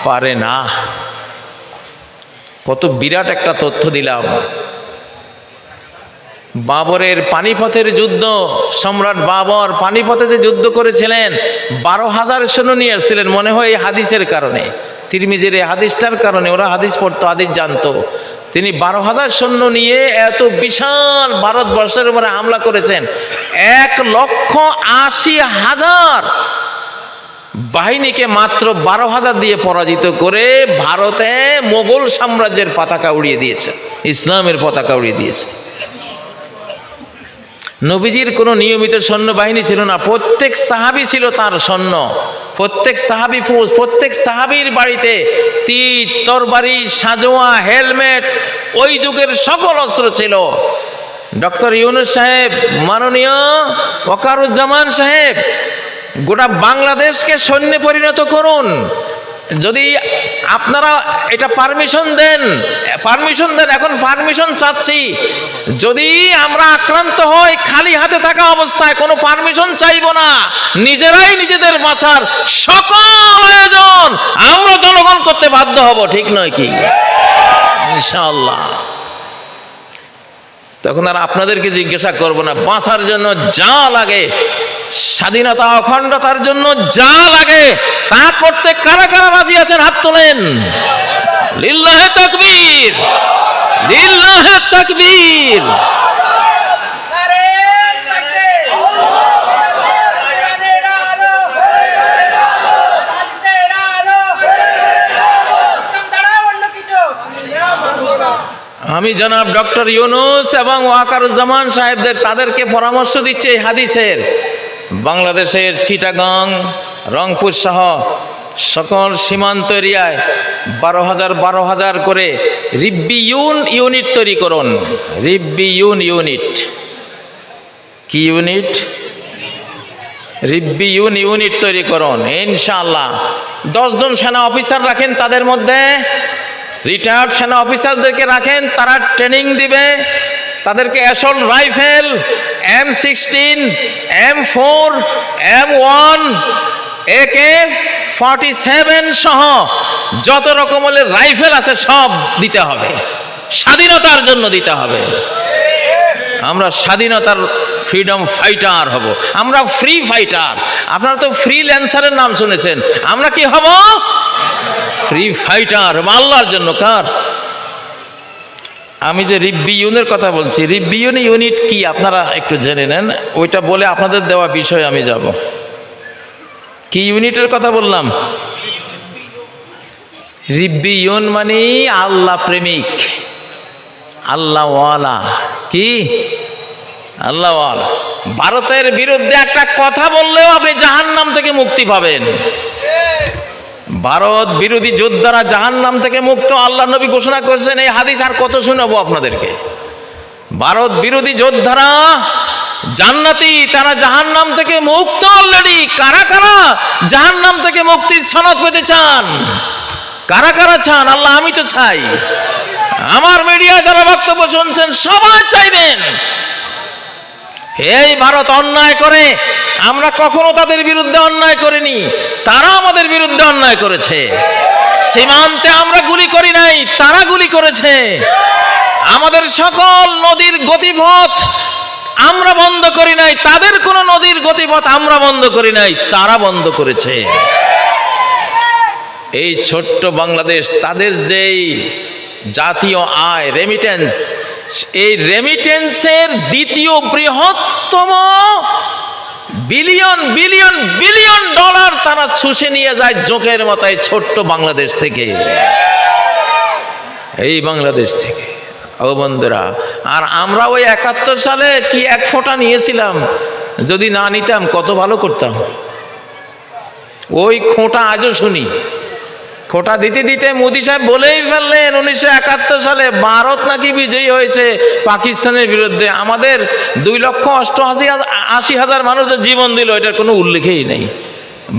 পারে না। কত বিরাট একটা তথ্য দিলাম। বাবরের পানিপথের যুদ্ধ, সম্রাট বাবর পানিপথে যে যুদ্ধ করেছিলেন, 12,000 সৈন্য নিয়ে আসছিলেন। মনে হয় এই হাদিসের কারণে, তিরমিজির এই হাদিসটার কারণে, ওরা হাদিস পড়তো, হাদিস জানতো। তিনি 12,000 সৈন্য নিয়ে এত বিশাল ভারতবর্ষের উপরে হামলা করেছেন। 1,80,000 বাহিনীকে মাত্র 12,000 দিয়ে পরাজিত করে ভারতে মোগল সাম্রাজ্যের পতাকা উড়িয়ে দিয়েছে, ইসলামের পতাকা উড়িয়ে দিয়েছে। নবীজির কোনো নিয়মিত সৈন্যবাহিনী ছিল না, প্রত্যেক সাহাবী ছিল তার সৈন্য, প্রত্যেক সাহাবী ফৌজ, প্রত্যেক সাহাবীর বাড়িতে তীর, তরবারি, সাজোয়া, হেলমেট, ওই যুগের সকল অস্ত্র ছিল। ডক্টর ইউনুস সাহেব, মাননীয় ওয়াকারুজ্জামান সাহেব, গোটা বাংলাদেশকে সৈন্যে পরিণত করুন। যদি আপনারা এটা পারমিশন দেন, এখন পারমিশন চাচ্ছি। যদি আমরা আক্রান্ত হই, খালি হাতে থাকা অবস্থায় কোনো পারমিশন চাইব না, নিজেরাই নিজেদের বাঁচার সকল আয়োজন আমরা জনগণ করতে বাধ্য হব, ঠিক নয় কি? ইনশাআল্লাহ। তখন আর আপনাদেরকে জিজ্ঞাসা করব না। বাঁচার জন্য যা লাগে, স্বাধীনতা অখণ্ডতার জন্য যা লাগে তা করতে কারা কারা রাজি আছেন হাত তোলেন। লিল্লাহে তাকবীর, লিল্লাহে তাকবীর। আমি জনাব ডক্টর ইউনূস এবং ওয়াকারুজ্জামান সাহেবদের তাদেরকে পরামর্শ দিচ্ছে এই হাদিসের, বাংলাদেশের চিটাগাং, রংপুর সহ সকল সীমান্ত এরিয়ায় 12,000 করে রিব্বিউন ইউনিট তৈরি করুন। রিব্বিউন ইউনিট কি ইউনিট? রিব্বিউন ইউনিট তৈরি করুন ইনশাআল্লাহ। 10 জন সেনা অফিসার রাখেন, তাদের মধ্যে রিটায়ার্ড সেনা অফিসারদেরকে রাখেন, তারা ট্রেনিং দিবে। তাদেরকে assault rifle, M16, M4, M1, AK-47 সহ যত রকমের রাইফেল আছে সব দিতে হবে, স্বাধীনতার জন্য দিতে হবে। আমরা স্বাধীনতার ফ্রিডম ফাইটার হব, আমরা ফ্রি ফাইটার। আপনারা তো ফ্রিল্যান্সারের নাম শুনেছেন, আমরা কি হব? ফ্রি ফাইটার, আল্লাহর জন্য। কার? আমি যে রিব্বিউনের কথা বলছি, রিব্বিউন ইউনিট কি আপনারা একটু জেনে নেন, ওইটা বলে আপনাদের দেওয়া বিষয় আমি যাব। কি ইউনিটের কথা বললাম? রিব্বিউন মানে আল্লাহ প্রেমিক, আল্লাহওয়ালা। কি? আল্লাহওয়ালা। ভারতের বিরুদ্ধে একটা কথা বললেও আপনি জাহান্নাম থেকে মুক্তি পাবেন। ভারত বিরোধী যোদ্ধারা জাহান্নাম থেকে মুক্ত, আল্লাহ নবী ঘোষণা করেছেন। এই হাদিস আর কত শোনাবো আপনাদেরকে? ভারত বিরোধী যোদ্ধারা জান্নাতি, তারা জাহান্নাম থেকে মুক্ত অলরেডি। কারা কারা জাহান্নাম থেকে মুক্তির সনদ পেতে চান? কারা কারা চান? আল্লাহ, আমি তো চাই। আমার মিডিয়ায় যারা বক্তব্য শুনছেন সবাই চাইবেন। এই ভারত অন্যায় করে, আমরা কখনো তাদের বিরুদ্ধে অন্যায় করিনি, তারা আমাদের বিরুদ্ধে অন্যায় করেছে। সীমান্তে আমরা গুলি করি নাই, তারা গুলি করেছে। আমাদের সকল নদীর গতিপথ আমরা বন্ধ করি নাই, তাদের কোন নদীর গতিপথ আমরা বন্ধ করি নাই, তারা বন্ধ করেছে। এই ছোট্ট বাংলাদেশ, তাদের যেই জাতীয় আয় রেমিটেন্স, এই রেমিটেন্সের দ্বিতীয় বৃহত্তম বিলিয়ন বিলিয়ন বিলিয়ন ডলার তারা চুষে নিয়ে যায় জোকের মতায় ছোট্ট বাংলাদেশ থেকে, এই বাংলাদেশ থেকে। ও বন্ধুরা, আর আমরা ওই 71 সালে কি 1 ফোঁটা নিয়েছিলাম, যদি না নিতাম কত ভালো করতাম। ওই খোঁটা আজও শুনি। খোঁটা দিতে দিতে মোদি সাহেব বলেই ফেললেন 1971 সালে ভারত নাকি বিজয়ী হয়েছে পাকিস্তানের বিরুদ্ধে, আমাদের 2,88,000 মানুষের জীবন দিল, এটার কোনো উল্লেখই নেই।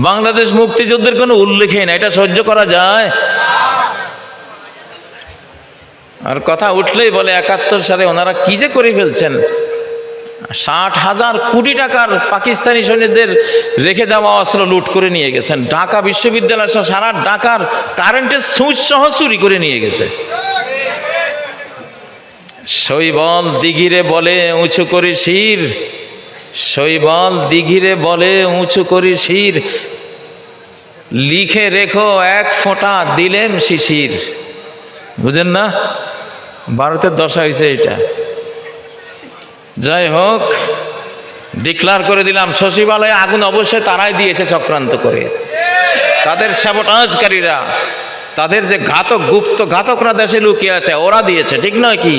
বাংলাদেশ মুক্তিযুদ্ধের কোনো উল্লেখই নেই। এটা সহ্য করা যায়? আর কথা উঠলেই বলে 71 সালে ওনারা কি যে করে ফেলছেন। 60,000 কোটি টাকার পাকিস্তানি সৈন্যদের রেখে যাওয়া অস্ত্র লুট করে নিয়ে গেছেন। ঢাকা বিশ্ববিদ্যালয় সহ সারা ঢাকার কারেন্টের সুইচ সহ চুরি করে নিয়ে গেছে। শৈবল দিঘিরে বলে উঁচু করি শির, শৈবল দিঘিরে বলে উঁচু করি শির, লিখে রেখো 1 ফোঁটা দিলেম শিশির। বুঝেন না? ভারতের দশা হয়েছে এটা। যাই হোক, ডিক্লার করে দিলাম, সচিবালয়ে আগুন অবশ্যই তারাই দিয়েছে চক্রান্ত করে। তাদের সাবোটাজকারীরা, তাদের যে ঘাতক গুপ্ত ঘাতকরা দেশে লুকিয়ে আছে, ওরা দিয়েছে, ঠিক নয় কি?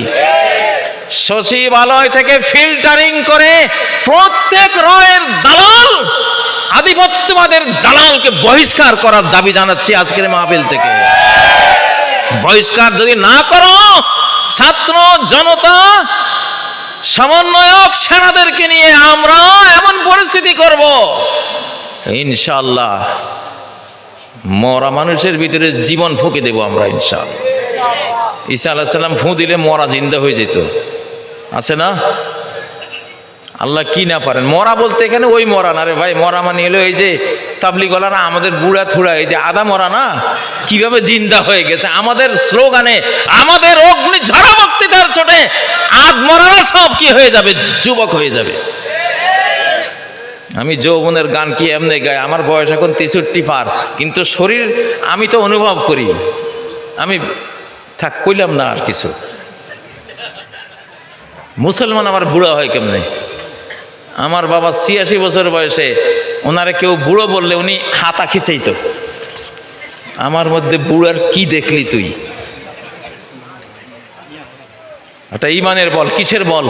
সচিবালয় থেকে ফিল্টারিং করে প্রত্যেক রয়ের দালাল, আধিপত্যবাদের দালালকে বহিষ্কার করার দাবি জানাচ্ছি আজকের মাহফিল থেকে। বহিষ্কার যদি না করো, ছাত্র জনতা সমন্বয়ক সেনাদেরকে নিয়ে আমরা এমন পরিস্থিতি করব ইনশাআল্লাহ, মরা মানুষের ভিতরে জীবন ফুঁকে দেব আমরা ইনশাআল্লাহ। ঈসা আলাইহিস সালাম ফু দিলে মরা জিন্দা হয়ে যেত, আছে না? আল্লাহ কি না পারেন। মরা বলতে এখানে ওই মরা না রে ভাই, মরা মানে এলো এই যে তাবলিগলারা আমাদের বুড়া থুড়া এই যে আদা মরা না, কিভাবে জিন্দা হয়ে গেছে আমাদের স্লোগানে, আমাদের অগ্নি ঝরা বক্তৃতার চোটে আদ মরারা সব কি হয়ে যাবে, যুবক হয়ে যাবে। আমি যৌবনের গান কি এমনি গাই, আমার বয়স এখন 63 পার, কিন্তু শরীর আমি তো অনুভব করি, আমি থাক কইলাম না আর কিছু। মুসলমান আমার বুড়া হয় কেমনে? আমার বাবা 86 বছর বয়সে, ওনারে কেউ বুড়ো বললে উনি হাতা খিচেইতো। আমার মধ্যে বুড়ার কি দেখলি তুই? একটা ইমানের বল, কিসের বল?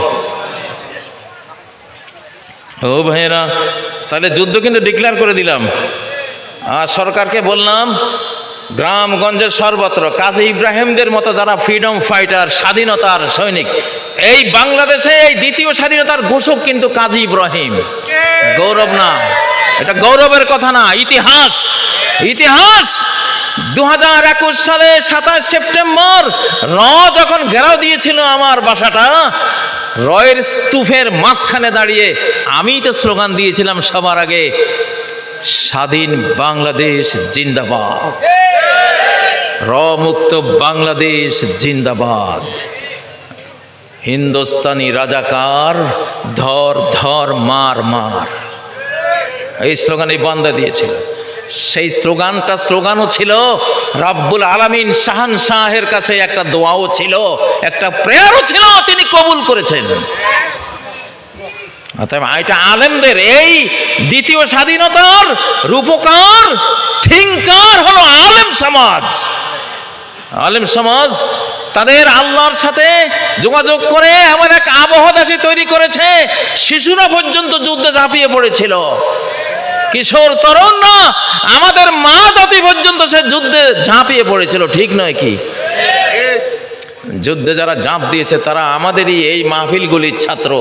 ও ভাইয়েরা, তাহলে যুদ্ধ কিন্তু ডিক্লেয়ার করে দিলাম। আর সরকারকে বললাম গ্রামগঞ্জের সর্বত্র কাজী ইব্রাহিমদের মতো যারা ফ্রিডম ফাইটার, স্বাধীনতার সৈনিক, এই বাংলাদেশে এই দ্বিতীয় স্বাধীনতার ঘোষক কিন্তু কাজী ইব্রাহিম। গৌরব না, এটা গৌরবের কথা না, ইতিহাস। ইতিহাস 2021 সালে 27 সেপ্টেম্বর যখন ঘেরাও দিয়েছিল আমার বাসাটা, রয়ের স্তূপের মাঝখানে দাঁড়িয়ে আমি তো স্লোগান দিয়েছিলাম সবার আগে, স্বাধীন বাংলাদেশ জিন্দাবাদ, মুক্ত বাংলাদেশ জিন্দাবাদ, হিন্দুস্তানি রাজাকার ধর ধর মার মার, এই স্লোগান এই বান্দা দিয়েছিল। সেই স্লোগানও ছিল রাব্বুল আলামিন শাহের কাছে একটা দোয়াও ছিল, একটা প্রেয়ারও ছিল, তিনি কবুল করেছেন। এটা আলেমদের, এই দ্বিতীয় স্বাধীনতার রূপকার থিঙ্কার হলো আলেম সমাজ। আলেম সমাজ তাদের আল্লাহর সাথে যোগাযোগ করে এমন এক আবহ দেশে তৈরি করেছে, শিশুরা পর্যন্ত যুদ্ধে ঝাঁপিয়ে পড়েছিল, কিশোর তরুণ না, আমাদের মা জাতি পর্যন্ত সে যুদ্ধে ঝাঁপিয়ে পড়েছিল। ঠিক নয় কি? যুদ্ধে যারা ঝাঁপ দিয়েছে তারা আমাদেরই এই মাহফিলগুলির ছাত্র,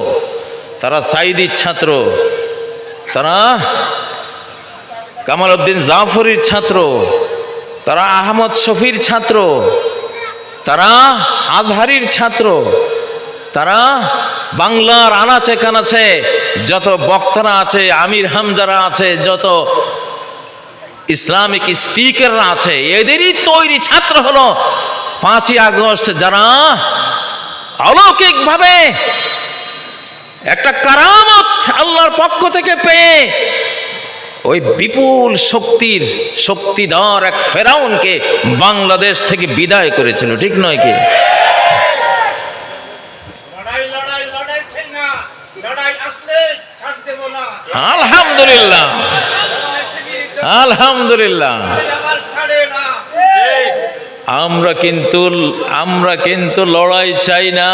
তারা সাইদির ছাত্র, তারা কামাল উদ্দিন জাফরির ছাত্র, তারা আহমদ শফির ছাত্র, তারা আজহারির ছাত্র, তারা বাংলার আনাচে কানাচে যত বক্তারা আছে, আমির হামজারা আছে, যত ইসলামিক স্পিকাররা আছে, এদেরই তৈরি ছাত্র হলো 5ই আগস্ট, যারা অলৌকিকভাবে একটা কারামত আল্লাহর পক্ষ থেকে পেয়ে ওই বিপুল শক্তিধর এক ফেরাউনকে বাংলাদেশ থেকে বিদায় করেছিল। ঠিক নয় কি? আলহামদুলিল্লাহ, আলহামদুলিল্লাহ। আমরা কিন্তু লড়াই চাই না,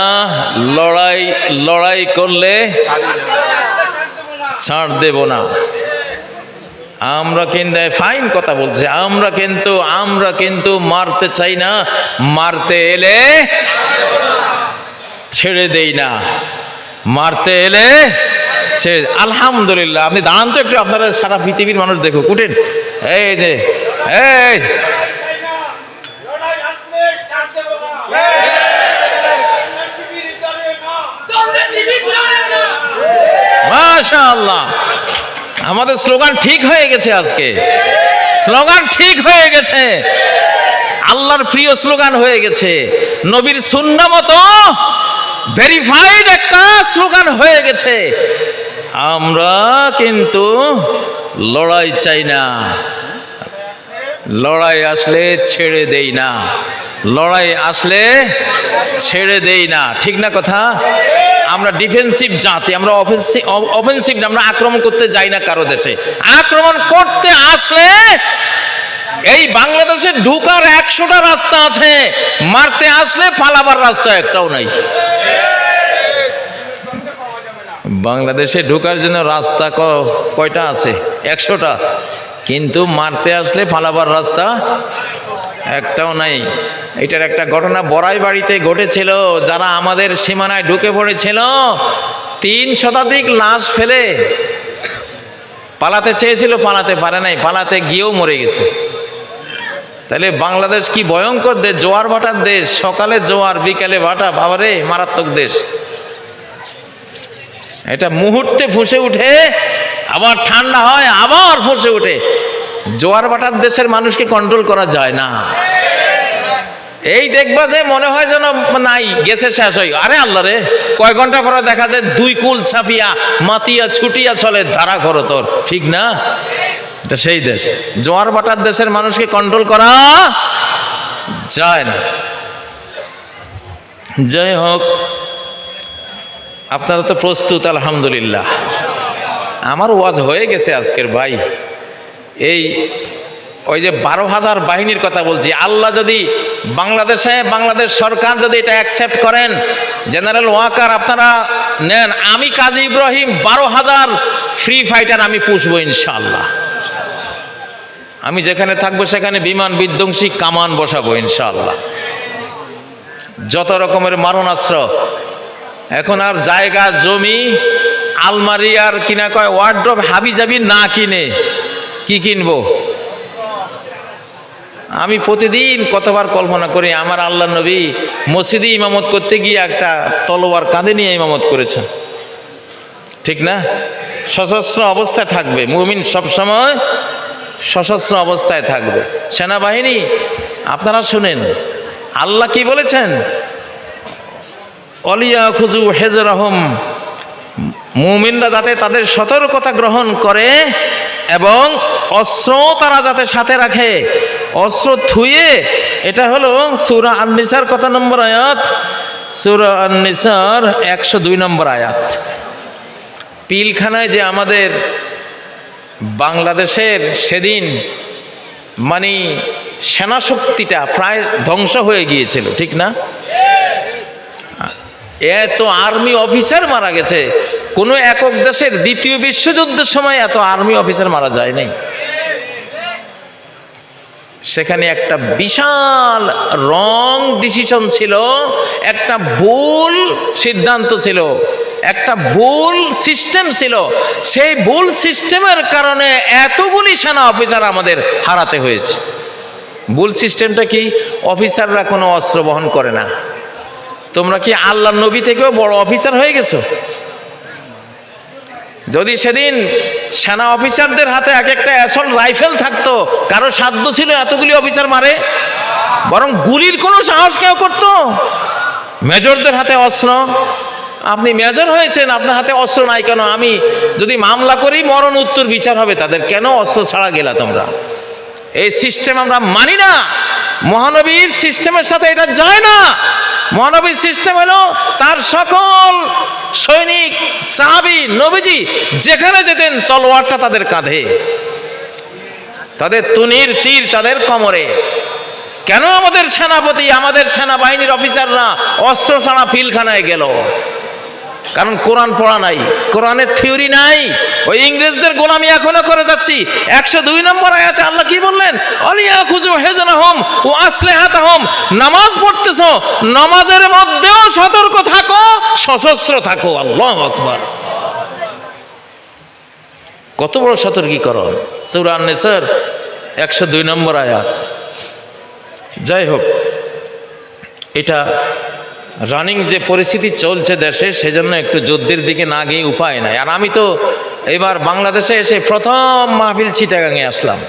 লড়াই করলে ছাড় দেব না। আমরা কিন্তু ফাইন কথা বলছে, আমরা কিন্তু মারতে চাই না, মারতে এলে ছেড়ে দেই না, মারতে এলে আলহামদুলিল্লাহ। আপনি দাঁড়ান তো একটু, আপনারা সারা পৃথিবীর মানুষ দেখুক, উঠেন। এই যে এই মাশাআল্লাহ, আমাদের স্লোগান ঠিক হয়ে গেছে, আজকে স্লোগান ঠিক হয়ে গেছে, আল্লাহর প্রিয় স্লোগান হয়ে গেছে, নবীর সুন্নাহ মতো ভেরিফাইড একটা স্লোগান হয়ে গেছে। আমরা কিন্তু লড়াই চাই না, লড়াই আসলে ছেড়ে দেই না, লড়াই আসলে ছেড়ে দেই না। ঠিক না কথা? আমরা ডিফেন্সিভ জাতি, আমরা অফেন্সিভ না, আমরা আক্রমণ করতে যাই না কারো দেশে। আক্রমণ করতে আসলে এই বাংলাদেশে ঢুকার 100টা রাস্তা আছে, মারতে আসলে পালাবার রাস্তা একটাও নাই। বাংলাদেশে ঢোকার জন্য রাস্তা কয়টা আছে? 100টা, কিন্তু মারতে আসলে পালাবার রাস্তা একটাও নাই। এটার একটা ঘটনা বড়াই বাড়িতে ঘটেছিল, যারা আমাদের সীমানায় ঢুকে পড়েছিল 3 শতাধিক লাশ ফেলে পালাতে চেয়েছিল, পালাতে পারে নাই, পালাতে গিয়েও মরে গেছে। তাহলে বাংলাদেশ কি ভয়ঙ্কর দেশ, জোয়ার ভাটার দেশ, সকালে জোয়ার বিকালে ভাটা, বাবারে মারাত্মক দেশ। এটা মুহূর্তে ফুঁসে উঠে আবার ঠান্ডা হয়, আবার ফুঁসে উঠে। জোয়ার ভাটার দেশের মানুষকে কন্ট্রোল করা যায় না। এই দেখবা যে মনে হয় যেন নাই, গেছে, শেষ হই। আরে আল্লাহ রে, কয় ঘন্টা পরে দেখা যায় দুই কুল ছাপিয়া মাতিয়া ছুটিয়া চলে ধারা করো তোর, ঠিক না? এটা সেই দেশ। জোয়ার ভাটার দেশের মানুষকে কন্ট্রোল করা যায় না। যাই হোক, আপনারা তো প্রস্তুত আলহামদুলিল্লাহ। আমার ওয়াজ হয়ে গেছে আজকের ভাই। এই ওই যে 12,000 বাহিনীর কথা বলছি, আল্লাহ যদি বাংলাদেশ সরকার যদি এটা অ্যাকসেপ্ট করেন, জেনারেল ওয়াকার আপনারা নেন, আমি কাজী ইব্রাহিম 12,000 ফ্রি ফাইটার আমি পুষবো ইনশাআল্লাহ। আমি যেখানে থাকবো সেখানে বিমান বিধ্বংসী কামান বসাবো ইনশাআল্লাহ। যত রকমের মারণাস্ত্র, এখন আর জায়গা জমি আলমারি আর কিনা কয় ওয়ার্ড্রপ হাবি জাবি না কিনে কি কিনবো? আমি প্রতিদিন কতবার কল্পনা করি, আমার আল্লাহ নবী মসজিদে ইমামত করতে গিয়ে একটা তলোয়ার কাঁধে নিয়ে ইমামত করেছেন, ঠিক না? সশস্ত্র অবস্থায় থাকবে মুমিন, সবসময় সশস্ত্র অবস্থায় থাকবে। সেনাবাহিনী আপনারা শুনেন আল্লাহ কি বলেছেন, অলিয়া খুজু হেজরহম, মুমিনরা যাতে তাদের সতর্কতা গ্রহণ করে এবং অস্ত্র তারা যাতে সাথে রাখে, অস্ত্র থুয়ে। এটা হলো সূরা আন-নিসার কত নম্বর আয়াত? সূরা আন-নিসার 102 নম্বর আয়াত। পিলখানায় যে আমাদের বাংলাদেশের সেদিন মানে সেনাশক্তিটা প্রায় ধ্বংস হয়ে গিয়েছিল, ঠিক না? এত আর্মি অফিসার মারা গেছে, কোনো একক দেশের দ্বিতীয় বিশ্বযুদ্ধের সময় এত আর্মি অফিসার মারা যায় নাই। সেখানে একটা বিশাল রং ডিসিশন ছিল, একটা ভুল সিদ্ধান্ত ছিল, একটা ভুল সিস্টেম ছিল। সেই ভুল সিস্টেমের কারণে এতগুলি সেনা অফিসার আমাদের হারাতে হয়েছে। ভুল সিস্টেমটা কি? অফিসাররা কোনো অস্ত্র বহন করে না। তোমরা কি আল্লাহর নবী থেকেও বড় অফিসার হয়ে গেছো? যদি সেদিন সেনা অফিসারদের হাতে এক একটা অ্যাসল্ট রাইফেল থাকতো, কারো সাধ্য ছিল এতগুলি অফিসার মারে? বরং গুলির কোনো সাহস কেউ করতো? মেজরদের হাতে অস্ত্র। আপনি মেজর হয়েছেন, আপনার হাতে অস্ত্র নাই কেন? আমি যদি মামলা করি মরণ উত্তর বিচার হবে তাদের, কেন অস্ত্র ছাড়া গেলা তোমরা? এই সিস্টেম আমরা মানি না। মহানবীর সিস্টেমের সাথে এটা যায় না। মহানবীর সিস্টেম হলো তার সকল সৈনিক, সাহাবী, নবীজি যেখানে যেতেন তলোয়ারটা তাদের কাঁধে, তাদের তুনির তীর তাদের কোমরে। কেন আমাদের সেনাপতি, আমাদের সেনাবাহিনীর অফিসাররা অস্ত্র ছাড়া পিলখানায় গেল? কারণ কোরআন পড়া নাই, কোরআনের থিওরি নাই। ওই ইংরেজদের গোলামি এখনো করে যাচ্ছি। 102 নম্বর আয়াতে আল্লাহ কি বললেন? অলিয়া খুজু হেজনাহুম ও আসলিহাতাহুম। নামাজ পড়তেছো, নামাজের মধ্যেও সতর্ক থাকো, সশস্ত্র থাকো। আল্লাহু আকবার। কত বড় সতর্কীকরণ! সূরা আন-নিসার 102 নম্বর আয়াত। যাই হোক, এটা রানিং যে পরিস্থিতি চলছে দেশে, সেজন্য একটু যুদ্ধের দিকে না গিয়ে উপায় নাই। আর আমি তো এবার বাংলাদেশে এসে প্রথম মাহফিল চিটাগাঙে আসলাম।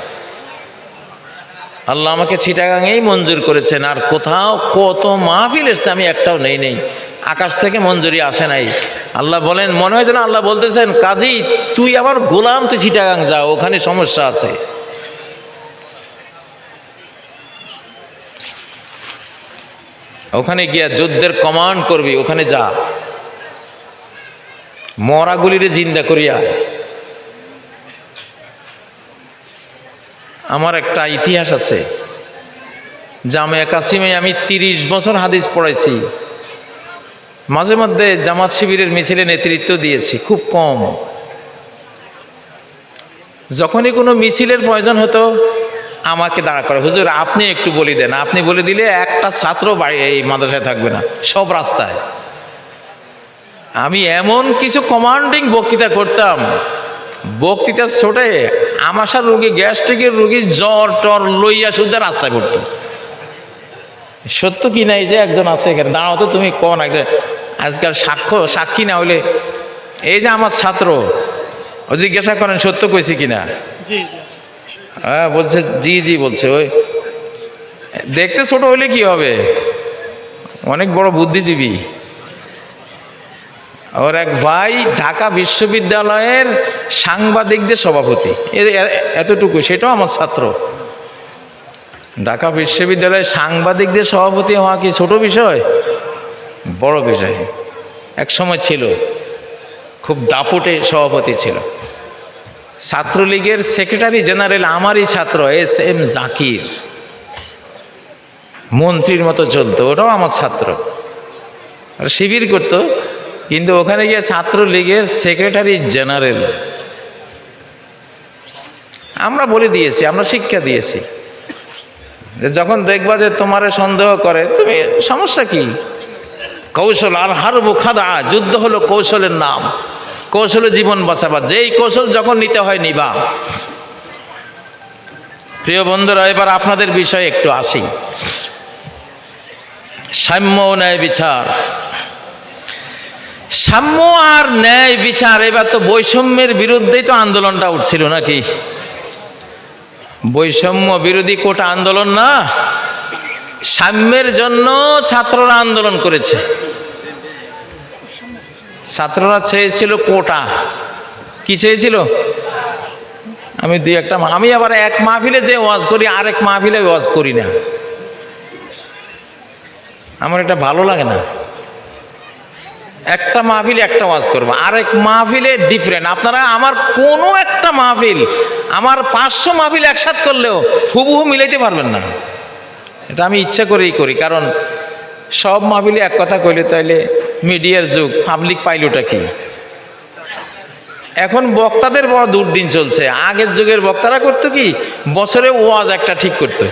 আল্লাহ আমাকে চিটাগাঙেই মঞ্জুর করেছেন। আর কোথাও কত মাহফিল এসছে, আমি একটাও নেই। আকাশ থেকে মঞ্জুরি আসে নাই। আল্লাহ বলেন, মনে হয় যেন আল্লাহ বলতেছেন, কাজী তুই আবার গোলাম, তুই চিটাগাং যা, ওখানে সমস্যা আছে। ওখানে গিয়া যুদ্ধের কমান্ড করবি, ওখানে যা, মরাগুলিরে জিন্দা করিয়া। আমার একটা ইতিহাস আছে, জামিয়া কাসিমে আমি 30 বছর হাদিস পড়াইছি। মাঝে মধ্যে জামাত শিবিরের মিছিলে নেতৃত্ব দিয়েছি, খুব কম। যখনই কোনো মিছিলের প্রয়োজন হতো আমাকে দাঁড়া করে, হুজুর আপনি একটু বলে দেন। আপনি বলে দিলে একটা ছাত্র বাড়ি এই মাদ্রাসায় থাকবে না, সব রাস্তায়। আমি এমন কিছু কমান্ডিং বক্তৃতা করতাম, বক্তৃতা ছোটে আমাশার রোগী, গ্যাস্ট্রিকের রোগী জ্বর টর লইয়া শুদ্ধ রাস্তায় পড়তো। সত্য কি নাই যে একজন আছে এখানে, দাঁড়াও তো তুমি কোন একটা, আজকাল সাক্ষী না হলে এই যে আমার ছাত্র, ও জিজ্ঞাসা করেন সত্য কইছি কিনা? হ্যাঁ বলছে, জি জি বলছে। ওই দেখতে ছোট হইলে কি হবে, অনেক বড় বুদ্ধিজীবী। ওর এক ভাই ঢাকা বিশ্ববিদ্যালয়ের সাংবাদিকদের সভাপতি, এতটুকু, সেটাও আমার ছাত্র। ঢাকা বিশ্ববিদ্যালয়ের সাংবাদিকদের সভাপতি হওয়া কি ছোট বিষয়? বড় বিষয়। এক সময় ছিল, খুব দাপটে সভাপতি ছিল। ছাত্রলীগের সেক্রেটারি জেনারেল আমারই ছাত্র SM জাকির, মন্ত্রীর মতো চলতো, ওটাও আমার ছাত্র। আর শিবির করতো, কিন্তু ওখানে গিয়ে ছাত্রলীগের সেক্রেটারি জেনারেল। আমরা বলে দিয়েছি, আমরা শিক্ষা দিয়েছি যে যখন দেখবা যে তোমারে সন্দেহ করে, তুমি সমস্যা কি? কৌশল আর হারবু খাদা, যুদ্ধ হলো কৌশলের নাম। কৌশলে জীবন বাঁচাবা, যেই কৌশল যখন নিতে হয় নিবা। প্রিয় বন্ধুরা, এবার আপনাদের বিষয়ে একটু আসি। সাম্য ও ন্যায় বিচার, সাম্য আর ন্যায় বিচার। এবার তো বৈষম্যের বিরুদ্ধেই তো আন্দোলনটা উঠছিল নাকি? বৈষম্য বিরোধী কোটা আন্দোলন না, সাম্যের জন্য ছাত্ররা আন্দোলন করেছে। ছাত্ররা চেয়েছিল কোটা। কি চেয়েছিল? আমি আবার এক মাহফিলে যে ওয়াজ করি, আরেক মাহফিলে ওয়াজ করি না, আমার এটা ভালো লাগে না। একটা মাহফিলে একটা ওয়াজ করবো, আরেক মাহফিলে ডিফারেন্ট। আপনারা আমার কোনো একটা মাহফিল, আমার 500 মাহফিল একসাথ করলেও হুবহু মিলাইতে পারবেন না। এটা আমি ইচ্ছা করেই করি, কারণ সব মাহফিলে এক কথা কইলে তাইলে মিডিয়ার যুগ, পাবলিক পাইলটা কি? এখন বক্তাদের বড় দুর্দিন চলছে। আগের যুগের বক্তারা করতো কি, বছরে ওয়াজ একটা ঠিক করতো।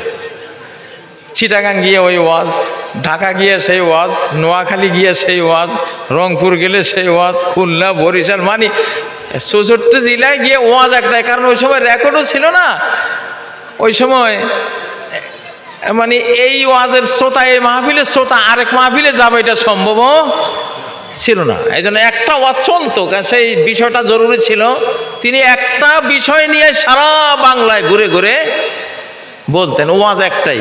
চিটাগাং গিয়ে ওই ওয়াজ, ঢাকা গিয়ে সেই ওয়াজ, নোয়াখালী গিয়ে সেই ওয়াজ, রংপুর গেলে সেই ওয়াজ, খুলনা, বরিশাল, মানে 64 জেলায় গিয়ে ওয়াজ একটাই। কারণ ওই সময় রেকর্ডও ছিল না। ওই সময় মানে এই ওয়াজের শ্রোতা, এই মাহফিলের শ্রোতা আরেক মাহফিলে যাবে এটা সম্ভব ছিল না। এই জন্য একটা ওয়াজ চলতো, সেই বিষয়টা জরুরি ছিল। তিনি একটা বিষয় নিয়ে সারা বাংলায় ঘুরে ঘুরে বলতেন, ওয়াজ একটাই।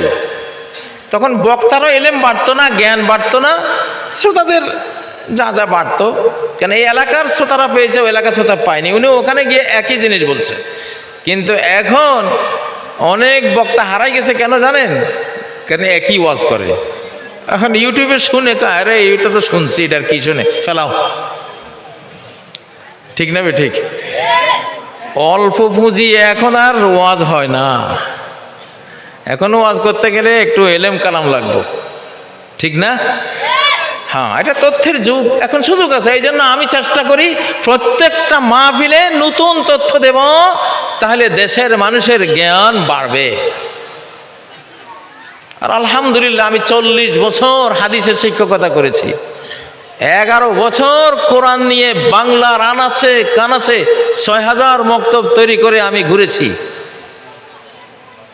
তখন বক্তারও এলেম বাড়তো না, জ্ঞান বাড়তো না, শ্রোতাদের যা যা বাড়তো। কেন এই এলাকার শ্রোতারা পেয়েছে, ওই এলাকার শ্রোতা পায়নি। উনি ওখানে গিয়ে একই জিনিস বলছে। কিন্তু এখন অনেক বক্তা হারাই গেছে, কেন জানেন? কেন একই ওয়াজ করে। এখন ইউটিউবে শুনে, আরে এটা তো শুনছি, এটার কি শুনে ফেলাও। ঠিক না? ঠিক। অল্প পুঁজি এখন আর ওয়াজ হয় না। এখন ওয়াজ করতে গেলে একটু এলেম কালাম লাগবে, ঠিক না? হ্যাঁ, এটা তথ্যের যুগ, এখন সুযোগ আছে। এই জন্য আমি চেষ্টা করি প্রত্যেকটা মাহফিলে নতুন তথ্য দেব, তাহলে দেশের মানুষের জ্ঞান বাড়বে। আর আলহামদুলিল্লাহ, আমি 40 বছর হাদিসের শিক্ষকতা করেছি। 11 বছর কোরআন নিয়ে বাংলার আনাচে কানাচে 6000 মক্তব তৈরি করে আমি ঘুরেছি।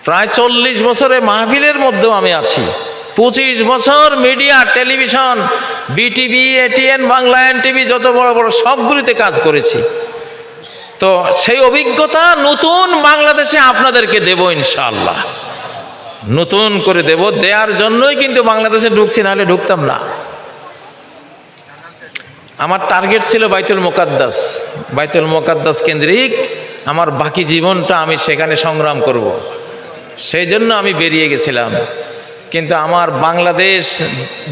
প্রায় 40 বছরে মাহফিলের মধ্যেও আমি আছি। 25 বছর media, television, BTV, ATN Bangla, NTV, যত বড় বড় সবগুলিতে কাজ করেছি। তো সেই অভিজ্ঞতা নতুন বাংলাদেশে আপনাদেরকে দেব ইনশাআল্লাহ, নতুন করে দেব। দেওয়ার জন্যই কিন্তু বাংলাদেশে ঢুকছি, নাহলে ঢুকতাম না। আমার টার্গেট ছিল বাইতুল মুকাদ্দাস, বাইতুল মুকাদ্দাস কেন্দ্রিক আমার বাকি জীবনটা আমি সেখানে সংগ্রাম করব। সেই জন্য আমি বেরিয়ে গেছিলাম। কিন্তু আমার বাংলাদেশ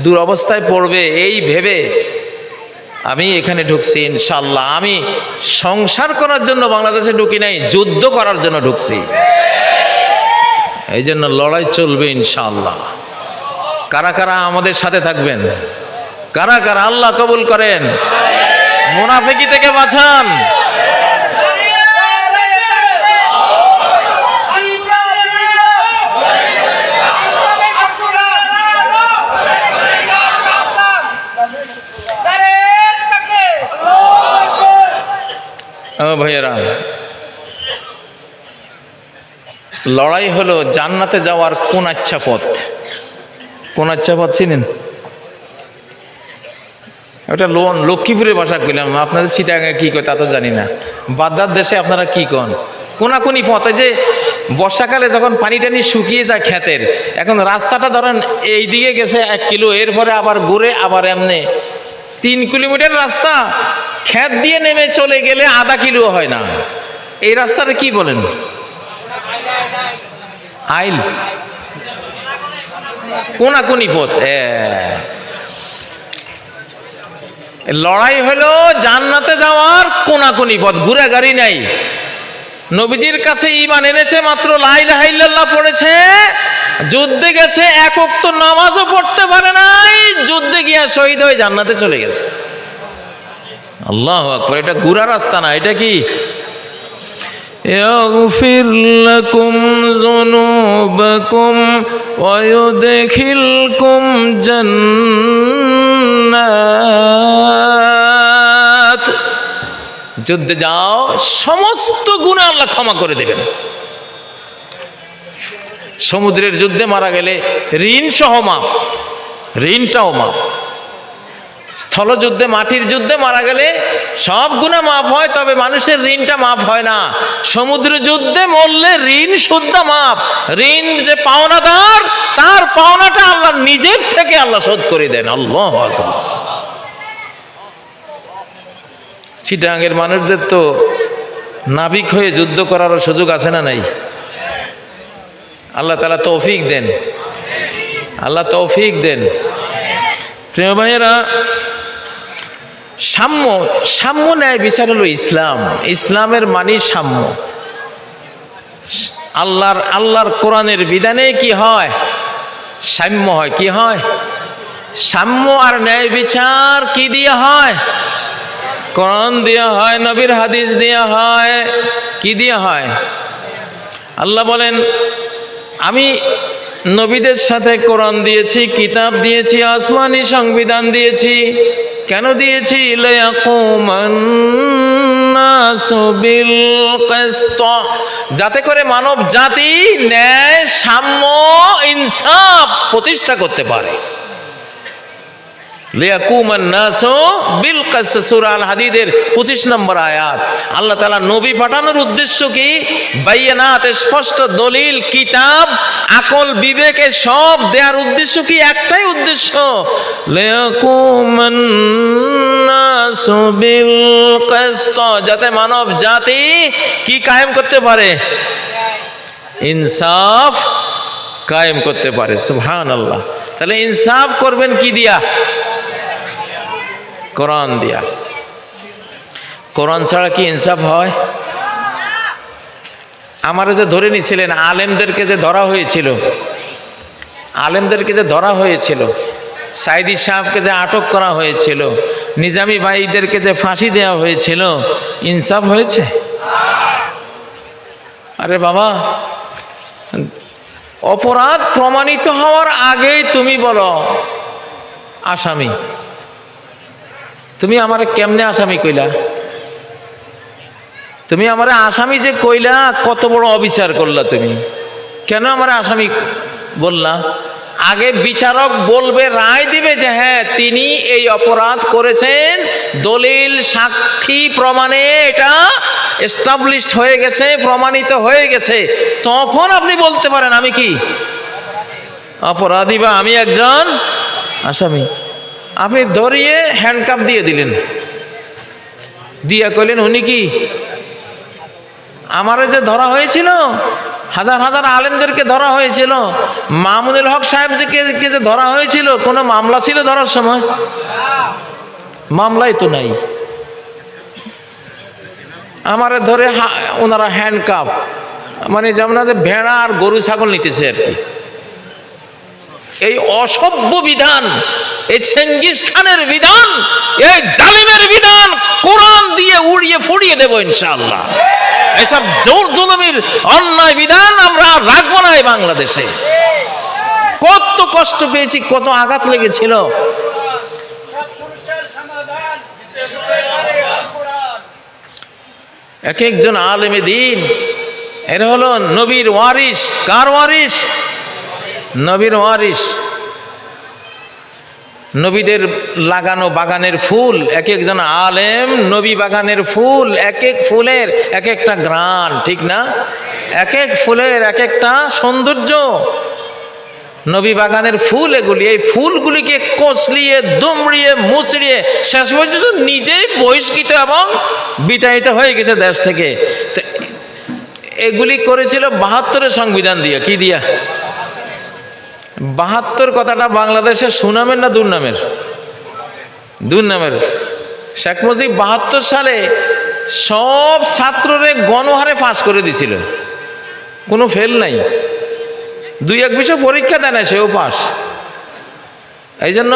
দুরবস্থায় পড়বে এই ভেবে আমি এখানে ঢুকছি ইনশাআল্লাহ। আমি সংসার করার জন্য বাংলাদেশে ঢুকি নাই, যুদ্ধ করার জন্য ঢুকছি। এই জন্য লড়াই চলবে ইনশাআল্লাহ। কারা কারা আমাদের সাথে থাকবেন? কারা কারা? আল্লাহ কবুল করেন, মুনাফিকি থেকে বাঁচান। ভাইয়েরা, লড়াই হলো জান্নাতে যাওয়ার কোন আচ্ছা পথ। কোন আচ্ছা পথ চিনেন? ওটা লক্ষ্মীপুরের ভাষা কইলাম, আপনাদের চিটাগাঙ্গে কি কয় তা তো জানি না। বাদ্দার দেশে আপনারা কি কন? কোনাকুনি পথে যে বর্ষাকালে যখন পানি টানি শুকিয়ে যায় ক্ষেতের, এখন রাস্তাটা ধরেন এই দিকে গেছে 1 কিলো, এরপরে আবার ঘুরে আবার এমনি 3 কিলোমিটার রাস্তা ক্ষেত দিয়ে নেমে চলে গেলে আধা কিলো হয় না। এই রাস্তাটা কি বলেন? আইল, কোনাকুনি পথ। লড়াই হলো জান্নাতে যাওয়ার কোনাকুনি পথ, ঘুরে গাড়ি নাই। নবীজির কাছে ঈমান এনেছে, মাত্র লা ইলাহা ইল্লাল্লাহ পড়েছে, যুদ্ধে গেছে, 1 ওয়াক্ত নামাজও পড়তে পারে নাই, যুদ্ধে গিয়া শহীদ হয়ে জান্নাতে চলে গেছে। আল্লাহু আকবার। এটা ঘুরা রাস্তা না, এটা কি? ইয়াগফির লাকুম যুনুবাকুম ওয়া ইউদখিলকুম জান্নাত। যুদ্ধে যাও, সমস্ত গুনাহ আল্লাহ ক্ষমা করে দেবেন। সমুদ্রের যুদ্ধে মারা গেলে ঋণ সহ মাপ, ঋণটাও মাপ। স্থলযুদ্ধে, মাটির যুদ্ধে মারা গেলে সব গুনাহ মাফ হয়, তবে মানুষের ঋণটা মাফ হয় না। সমুদ্র যুদ্ধে মরলে ঋণ শুদ্ধ মাফ। ঋণ যে পাওনাদার, তার পাওনাটা আল্লাহ নিজের থেকে আল্লাহ শোধ করে দেন। আল্লাহু আকবার। চিটাগাঙ্গের মানুষদের তো নাবিক হয়ে যুদ্ধ করারও সুযোগ আছে না নাই? আল্লাহ তাআলা তৌফিক দেন, আল্লাহ তৌফিক দেন। প্রিয় ভাইয়েরা, সাম্য, সাম্য ন্যায় বিচার হলো ইসলাম। ইসলামের মানে সাম্য। আল্লাহর কোরআনের বিধানে কি হয়? সাম্য হয়। কি হয়? সাম্য। আর ন্যায় বিচার কি দিয়ে হয়? কোরআন দিয়ে হয়, নবীর হাদিস দিয়ে হয়। কি দিয়ে হয়? আল্লাহ বলেন, আমি নবীদের সাথে কোরআন দিয়েছি, কিতাব দিয়েছি, আসমানি সংবিধান দিয়েছি। কেন দিয়েছি? লিয়াকুমান্নাসু বিল কিসত, যাতে করে মানব জাতি ন্যায়, সাম্য, ইনসাফ প্রতিষ্ঠা করতে পারে। লিয়াকুমান্নাসু বিল কিসত, সূরা আল হাদিদের 25 নম্বর আয়াত। আল্লাহ তাআলা নবী পাঠানোর উদ্দেশ্য কি? বাইয়ানাত, স্পষ্ট দলিল, কিতাব, আকল, বিবেকে সব দেওয়ার উদ্দেশ্য কি? একটাই উদ্দেশ্য, লিয়াকুমান্নাসু বিল কিসত, যাতে মানব জাতি কি কায়েম করতে পারে? ইনসাফ কায়েম করতে পারে। সুবহানাল্লাহ। তাহলে ইনসাফ করবেন কি দিয়া? কোরআন দিয়া। কোরআন ছাড়া কি ইনসাফ হয়? আমারে যে ধরে নিয়েছিলেন, আলেমদেরকে যে ধরা হয়েছিল, আলেমদেরকে যে ধরা হয়েছিল, সাইদি সাহেবকে যে আটক করা হয়েছিল, নিজামী ভাইদেরকে যে ফাঁসি দেওয়া হয়েছিল, ইনসাফ হয়েছে? আরে বাবা, অপরাধ প্রমাণিত হওয়ার আগেই তুমি বলো আসামি। তুমি আমারে কেমনে আসামি কইলা? তুমি আমারে আসামি যে কইলা, কত বড় অবিচার করলা তুমি। কেন আমারে আসামি বললা? আগে বিচারক বলবে, রায় দিবে যে হ্যাঁ তিনি এই অপরাধ করেছেন, দলিল, সাক্ষী, প্রমাণে এটা এস্টাবলিশড হয়ে গেছে, প্রমাণিত হয়ে গেছে। তখন আপনি বলতে পারেন আমি কি অপরাধী বা আমি একজন আসামি। আপনি ধরিয়ে হ্যান্ডকাপ দিয়ে দিলেন, দিয়া কইলেন উনি কি? আমারে যে ধরা হয়েছিল, হাজার হাজার আলেমদেরকে ধরা হয়েছিল, মামুনুল হক সাহেব যে ধরা হয়েছিল, কোনো মামলা ছিল ধরার সময়? মামলাই তো নাই। আমারে ধরে ওনারা হ্যান্ডকাপ, মানে যেমন ভেড়া আর গরু ছাগল নিতেছে আর কি। এই অসভ্য বিধান, এই চেঙ্গিস খানের বিধান, এই জালিমের বিধান কোরআন দিয়ে উড়িয়ে ফুড়িয়ে দেব ইনশাআল্লাহ। এসব জোর জুলুমের অন্যায় বিধান আমরা রাখবো না এই বাংলাদেশে। কত কষ্ট পেয়েছি, কত আঘাত লেগেছিল। এক একজন আলেমে দ্বীন, এরা হলো নবীর ওয়ারিস। কার ওয়ারিস? নবীর ওয়ারিস। নবীদের লাগানো বাগানের ফুল, এক একজন আলেম নবী বাগানের ফুল, এক এক ফুলের এক একটা ঘ্রাণ, ঠিক না? এক এক ফুলের এক একটা সৌন্দর্য। নবী বাগানের ফুল এগুলি, এই ফুলগুলিকে কচলিয়ে দুমড়িয়ে মুচড়িয়ে শেষ পর্যন্ত নিজেই বহিষ্কৃত এবং বিতাড়িত হয়ে গেছে দেশ থেকে। তো এগুলি করেছিল ৭২-এর সংবিধান দিয়া। কি দিয়া? ৭২ কথাটা বাংলাদেশে সুনামের না দুর্নামের? দুর্নামের। শেখ মুজিব ৭২ সালে সব ছাত্ররে গণহারে পাস করে দিছিল, কোনো ফেল নাই। ২-১ বিষয় পরীক্ষা দেয় না, সেও পাস। এই জন্য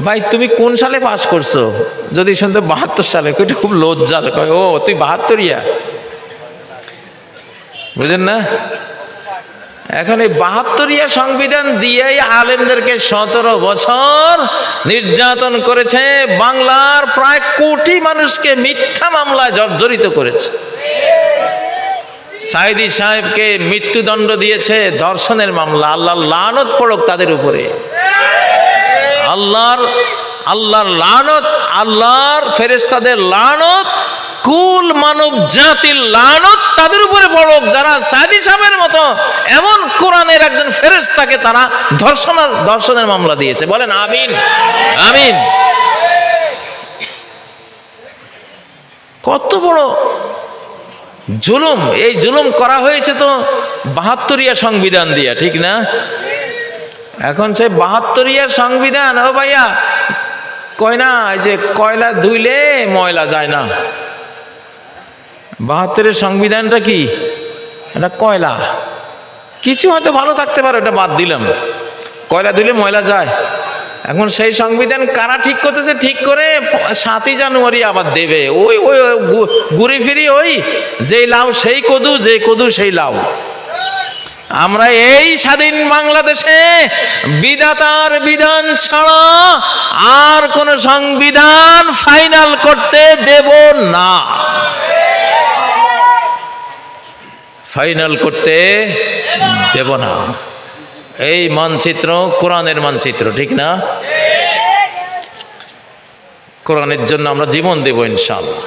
ভাই তুমি কোন সালে পাস করছো যদি শুনতে ৭২ সালে, এটা খুব লজ্জা। কয় ও তুই ৭২ইয়া, বুঝেন না? এখন এই ৭২ইয়া সংবিধান দিয়েই আলেমদেরকে ১৭ বছর নির্যাতন করেছে, বাংলার প্রায় কোটি মানুষকে মিথ্যা মামলায় জর্জরিত করেছে। সাইদি সাহেবকে মৃত্যুদণ্ড দিয়েছে ধর্ষণের মামলা। আল্লাহর লানত পড়ুক তাদের উপরে, আল্লাহর লানত, আল্লাহর ফেরেশতাদের লানত, কুল মানব জাতির লানত তাদের উপরে পড়ুক যারা সাইদি সাহেবের মতো এমন কোরআনের একজন ফেরেশতাকে তারা ধর্ষণের মামলা দিয়েছে। বলেন আমিন, আমিন। কত বড় জুলুম! এই জুলুম করা হয়েছে তো ৭২ইয়া সংবিধান দিয়া, ঠিক না? এখন সে ৭২ইয়া সংবিধান, ও ভাইয়া কয় না যে কয়লা ধুইলে ময়লা যায় না। ৭২-এর সংবিধানটা কি? এটা কয়লা। কিছু হয়তো ভালো থাকতে পারে, এটা বাদ দিলাম। কয়লা ধুইলে ময়লা যায়। এখন সেই সংবিধান কারা ঠিক করতেছে? ঠিক করে ৭ই জানুয়ারি আবার দেবে। ওই ওই ঘুরে ফিরি ওই যেই লাউ সেই কদু, যে কদু সেই লাউ। আমরা এই স্বাধীন বাংলাদেশে বিধাতার বিধান ছাড়া আর কোন সংবিধান ফাইনাল করতে দেব না, ফাইনাল করতে দেব না। এই মানচিত্র কোরআনের মানচিত্র, ঠিক না? কোরআনের জন্য আমরা জীবন দেব ইনশাআল্লাহ।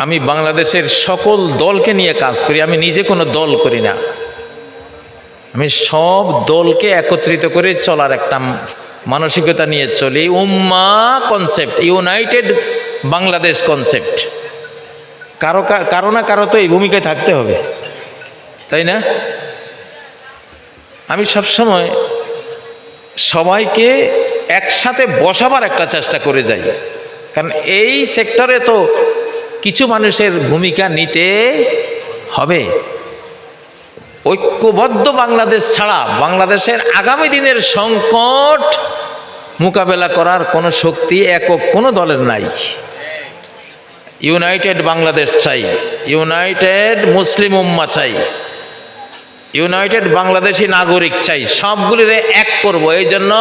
আমি বাংলাদেশের সকল দলকে নিয়ে কাজ করি, আমি নিজে কোনো দল করি না। আমি সব দলকে একত্রিত করে চলার একটা মানসিকতা নিয়ে চলি। উম্মা কনসেপ্ট, ইউনাইটেড বাংলাদেশ কনসেপ্ট। কারো না কারো তো এই ভূমিকায় থাকতে হবে, তাই না? আমি সবসময় সবাইকে একসাথে বসাবার একটা চেষ্টা করে যাই, কারণ এই সেক্টরে তো কিছু মানুষের ভূমিকা নিতে হবে। ঐক্যবদ্ধ বাংলাদেশ ছাড়া বাংলাদেশের আগামী দিনের সংকট মোকাবেলা করার কোনো শক্তি একক কোনো দলের নাই। ইউনাইটেড বাংলাদেশ চাই, ইউনাইটেড মুসলিম উম্মাহ চাই, ইউনাইটেড বাংলাদেশি নাগরিক চাই, সবগুলিরে এক করব। এই জন্য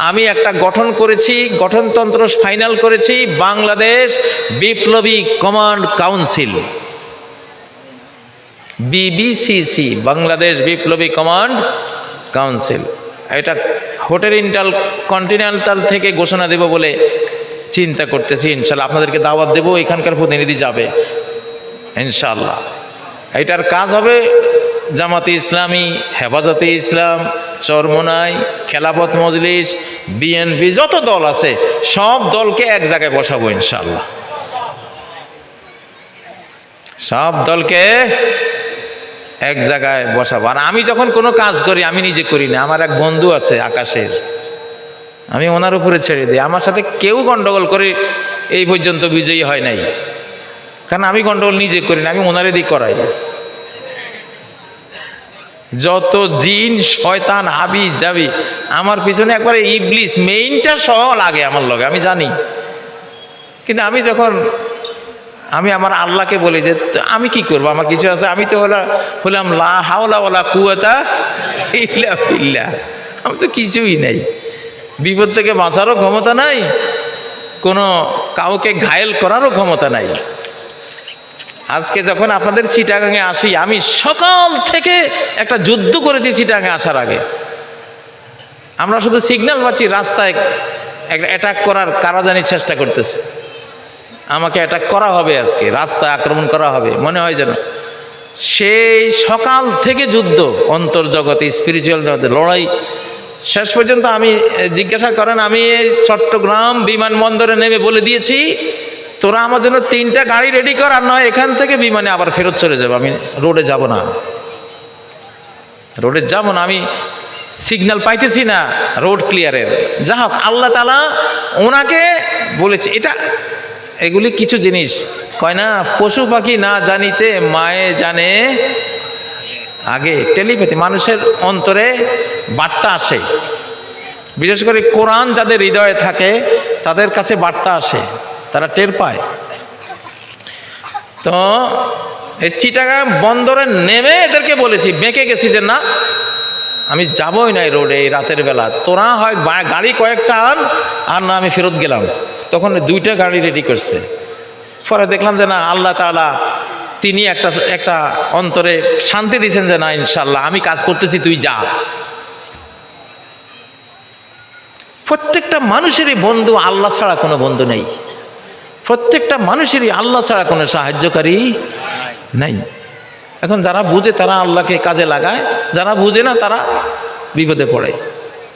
আমি একটা গঠন করেছি, গঠনতন্ত্র ফাইনাল করেছি, বাংলাদেশ বিপ্লবী কমান্ড কাউন্সিল, বিবিসিসি, বাংলাদেশ বিপ্লবী কমান্ড কাউন্সিল। এটা হোটেল কন্টিনেন্টাল থেকে ঘোষণা দেব বলে চিন্তা করতেছি। ইনশাল্লাহ আপনাদেরকে দাওয়াত দেব, এখানকার প্রতিনিধি যাবে ইনশাল্লাহ। এটার কাজ হবে জামাতে ইসলামী, হেফাজতে ইসলাম, চরমোনাই, খেলাফত মজলিস, বিএনপি, যত দল আছে সব দলকে এক জায়গায় বসাবো ইনশাল্লাহ। সব দলকে এক জায়গায় বসাবো। আর আমি যখন কোনো কাজ করি আমি নিজে করি না, আমার এক বন্ধু আছে আকাশের, আমি ওনার উপরে ছেড়ে দিই। আমার সাথে কেউ গন্ডগোল করে এই পর্যন্ত বিজয়ী হয় নাই, কারণ আমি গন্ডগোল নিজে করি না, আমি ওনারে দিয়ে করাই। যত জিন শয়তান হাবি যাবি আমার পিছনে একবারে ইবলিস মেইনটা সহ লাগে আমার লগে, আমি জানি। কিন্তু আমি যখন আমি আমার আল্লাহকে বলি যে আমি কি করবো, আমার কিছু আছে, আমি তো হলাম লা হাওলা ওয়ালা কুওয়াতা ইল্লা বিল্লাহ, আমি তো কিছুই নাই। বিপদ থেকে বাঁচারও ক্ষমতা নাই, কোনো কাউকে ঘায়েল করারও ক্ষমতা নাই। আজকে যখন আপনাদের চিটাগাঙে আসি, আমি সকাল থেকে একটা যুদ্ধ করেছি চিটাগাঙে আসার আগে। আমরা শুধু সিগন্যাল পাচ্ছি, রাস্তায় একটা অ্যাটাক করার কারা জানি চেষ্টা করতেছে, আমাকে অ্যাটাক করা হবে, আজকে রাস্তায় আক্রমণ করা হবে, মনে হয় যেন। সেই সকাল থেকে যুদ্ধ, অন্তর্জগতে স্পিরিচুয়াল জগতে লড়াই। শেষ পর্যন্ত আমি জিজ্ঞাসা করেন, আমি চট্টগ্রাম বিমানবন্দরে নেমে বলে দিয়েছি, তোরা আমার জন্য 3টা গাড়ি রেডি কর, আর নয় এখান থেকে বিমানে আবার ফেরত চলে যাবো, আমি রোডে যাব না, রোডে যাব না, আমি সিগন্যাল পাইতেছি না রোড ক্লিয়ারের। যা হোক, আল্লাহ তাআলা ওনাকে বলেছে। এটা এগুলি কিছু জিনিস কয় না, পশু পাখি না জানিতে মায়ে জানে আগে। টেলিপ্যাথি, মানুষের অন্তরে বার্তা আসে, বিশেষ করে কোরআন যাদের হৃদয়ে থাকে তাদের কাছে বার্তা আসে, তারা টের পায়। তো এই চিটাগাং বন্দরে নেমে এদেরকে বলেছি, বেঁকে গেছি যে না আমি যাবই না এই রোডে এই রাতের বেলা, তোরা হয় গাড়ি কয়েকটা আন, আর না আমি ফেরত গেলাম। তখন 2টা গাড়ি রেডি করছে। পরে দেখলাম যে না, আল্লাহ তাআলা তিনি একটা অন্তরে শান্তি দিয়েছেন যে না ইনশাল্লাহ আমি কাজ করতেছি, তুই যা। প্রত্যেকটা মানুষেরই বন্ধু আল্লাহ ছাড়া কোনো বন্ধু নেই, প্রত্যেকটা মানুষেরই আল্লাহ ছাড়া কোনো সাহায্যকারী নাই। এখন যারা বুঝে তারা আল্লাহকে কাজে লাগায়, যারা বুঝে না তারা বিপদে পড়ে,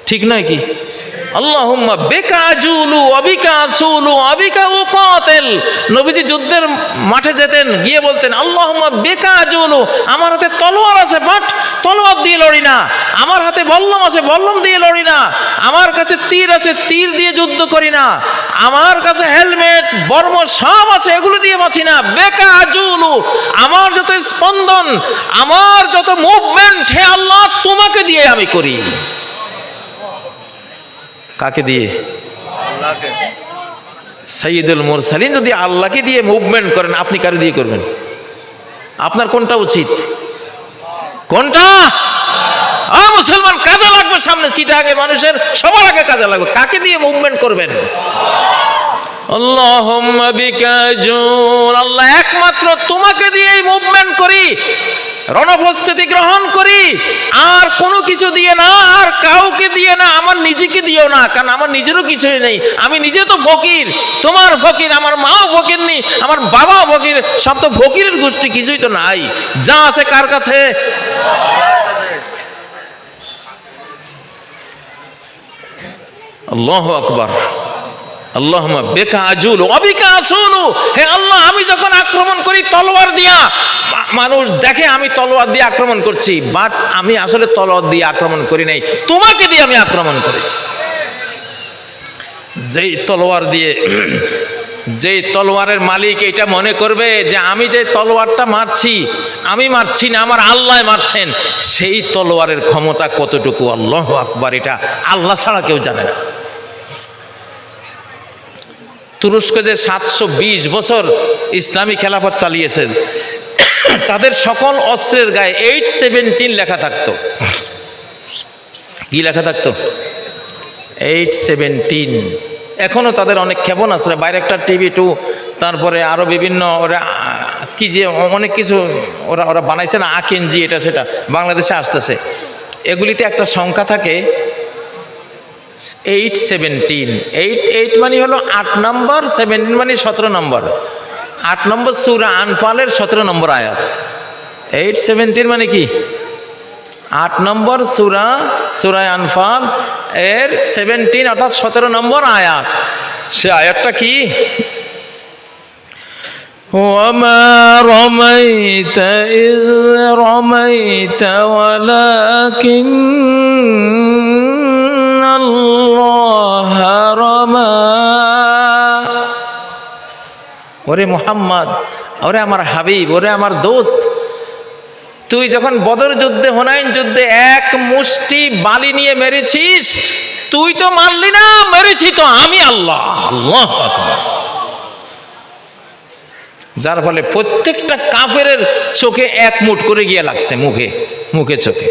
ঠিক নয় কি? আল্লাহুম্মা বিকা আজুলু ওয়া বিকা আসুলু ওয়া বিকা উকাতিল। নবীজি যুদ্ধের মাঠে যেতেন, গিয়ে বলতেন আল্লাহুম্মা বিকা আজুলু, আমার হাতে তলোয়ার আছে বাট তলোয়ার দিয়ে লড়ি না, আমার হাতে বল্লম আছে বল্লম দিয়ে লড়ি না, আমার কাছে তীর আছে তীর দিয়ে যুদ্ধ করি না, আমার কাছে হেলমেট বর্ম সব আছে এগুলো দিয়ে বাঁচি না। বেকা আজুলু, আমার যত স্পন্দন, আমার যত মুভমেন্ট হে আল্লাহ তোমাকে দিয়ে আমি করি। কাকে দিয়ে? আল্লাহকে। সাইয়্যিদুল মুরসালিন যদি আল্লাহকে দিয়ে মুভমেন্ট করেন, আপনি কারে দিয়ে করবেন? আপনার কোনটা উচিত? কোনটা? মুসলমান কাজে লাগবে, সামনে চিটাগে মানুষের সবার আগে কাজে লাগবে। কাকে দিয়ে মুভমেন্ট করবেন? আল্লাহুম্মা বিকা আজুল, আল্লাহ একমাত্র তোমাকে দিয়েই মুভমেন্ট করি, রণপ্রস্তুতি গ্রহণ করি, আর কোনো কিছু দিয়ে না, আর কাউকে দিয়ে না, আমার নিজেকে দিও না, কারণ আমার নিজেরও কিছুই নেই, আমি নিজে তো ফকির, তোমার ফকির, আমার মাও ফকির নেই, আমার বাবাও ফকির, সব তো ফকিরের গোষ্ঠী, কিছুই তো নাই। যা আছে কার কাছে? আল্লাহু আকবার। আল্লাহুম্মা বিকা আজুলু ওয়া বিকা আসুলু, হে আল্লাহ আমি যখন আক্রমণ করি তলোয়ার দিয়া, মানুষ দেখে আমি তলোয়ার দিয়ে আক্রমণ করছি, বাট আমি আসলে তলোয়ার দিয়ে আক্রমণ করি নাই, তোমাকে দিয়ে আমি আক্রমণ করেছি। যেই তলোয়ার দিয়ে, যেই তলোয়ারের মালিক এটা মনে করবে যে আমি যে তলোয়ারটা মারছি আমি মারছি না, আমার আল্লাহ মারছেন, সেই তলোয়ারের ক্ষমতা কতটুকু, আল্লাহু আকবার, এটা আল্লাহ ছাড়া কেউ জানে না। তুরস্ক যে 720 বছর ইসলামী খেলাফত চালিয়েছেন, তাদের সকল অস্ত্রের গায়ে 817 লেখা থাকতো। কি লেখা থাকতো? 817। এখনো তাদের অনেক ক্ষেপণাস্ত্র, বাইরেক্টার TB2, তারপরে আরো বিভিন্ন ওরা কি যে অনেক কিছু ওরা বানাইছে না, আকেনজি এটা সেটা বাংলাদেশে আসতেছে। এগুলিতে একটা সংখ্যা থাকে 817। 8 মানে হলো 8 নম্বর, 17 মানে 17 নম্বর। 8 নম্বর সূরা আনফালের 17 নম্বর আয়াত। 817 মানে কি? 8 নম্বর সূরা আনফাল এর 17 অর্থাৎ 17 নম্বর আয়াত। সে আয়াতটা কি? ওয়ামা রামাইতা ইয রামাইতা ওয়ালাকিন্নাল্লাহা রামা। ওরে মুহাম্মদ, ওরে আমার হাবিব, ওরে আমার দোস্ত, তুই যখন বদর যুদ্ধে, হুনাইন যুদ্ধে এক মুষ্টি বালি নিয়ে মেরেছিস, তুই তো মারলি না, মেরেছি তো আমি আল্লাহ। আল্লাহু আকবার। যার ফলে প্রত্যেকটা কাফেরের চোখে এক মুঠ করে গিয়ে লাগছে, মুখে চোখে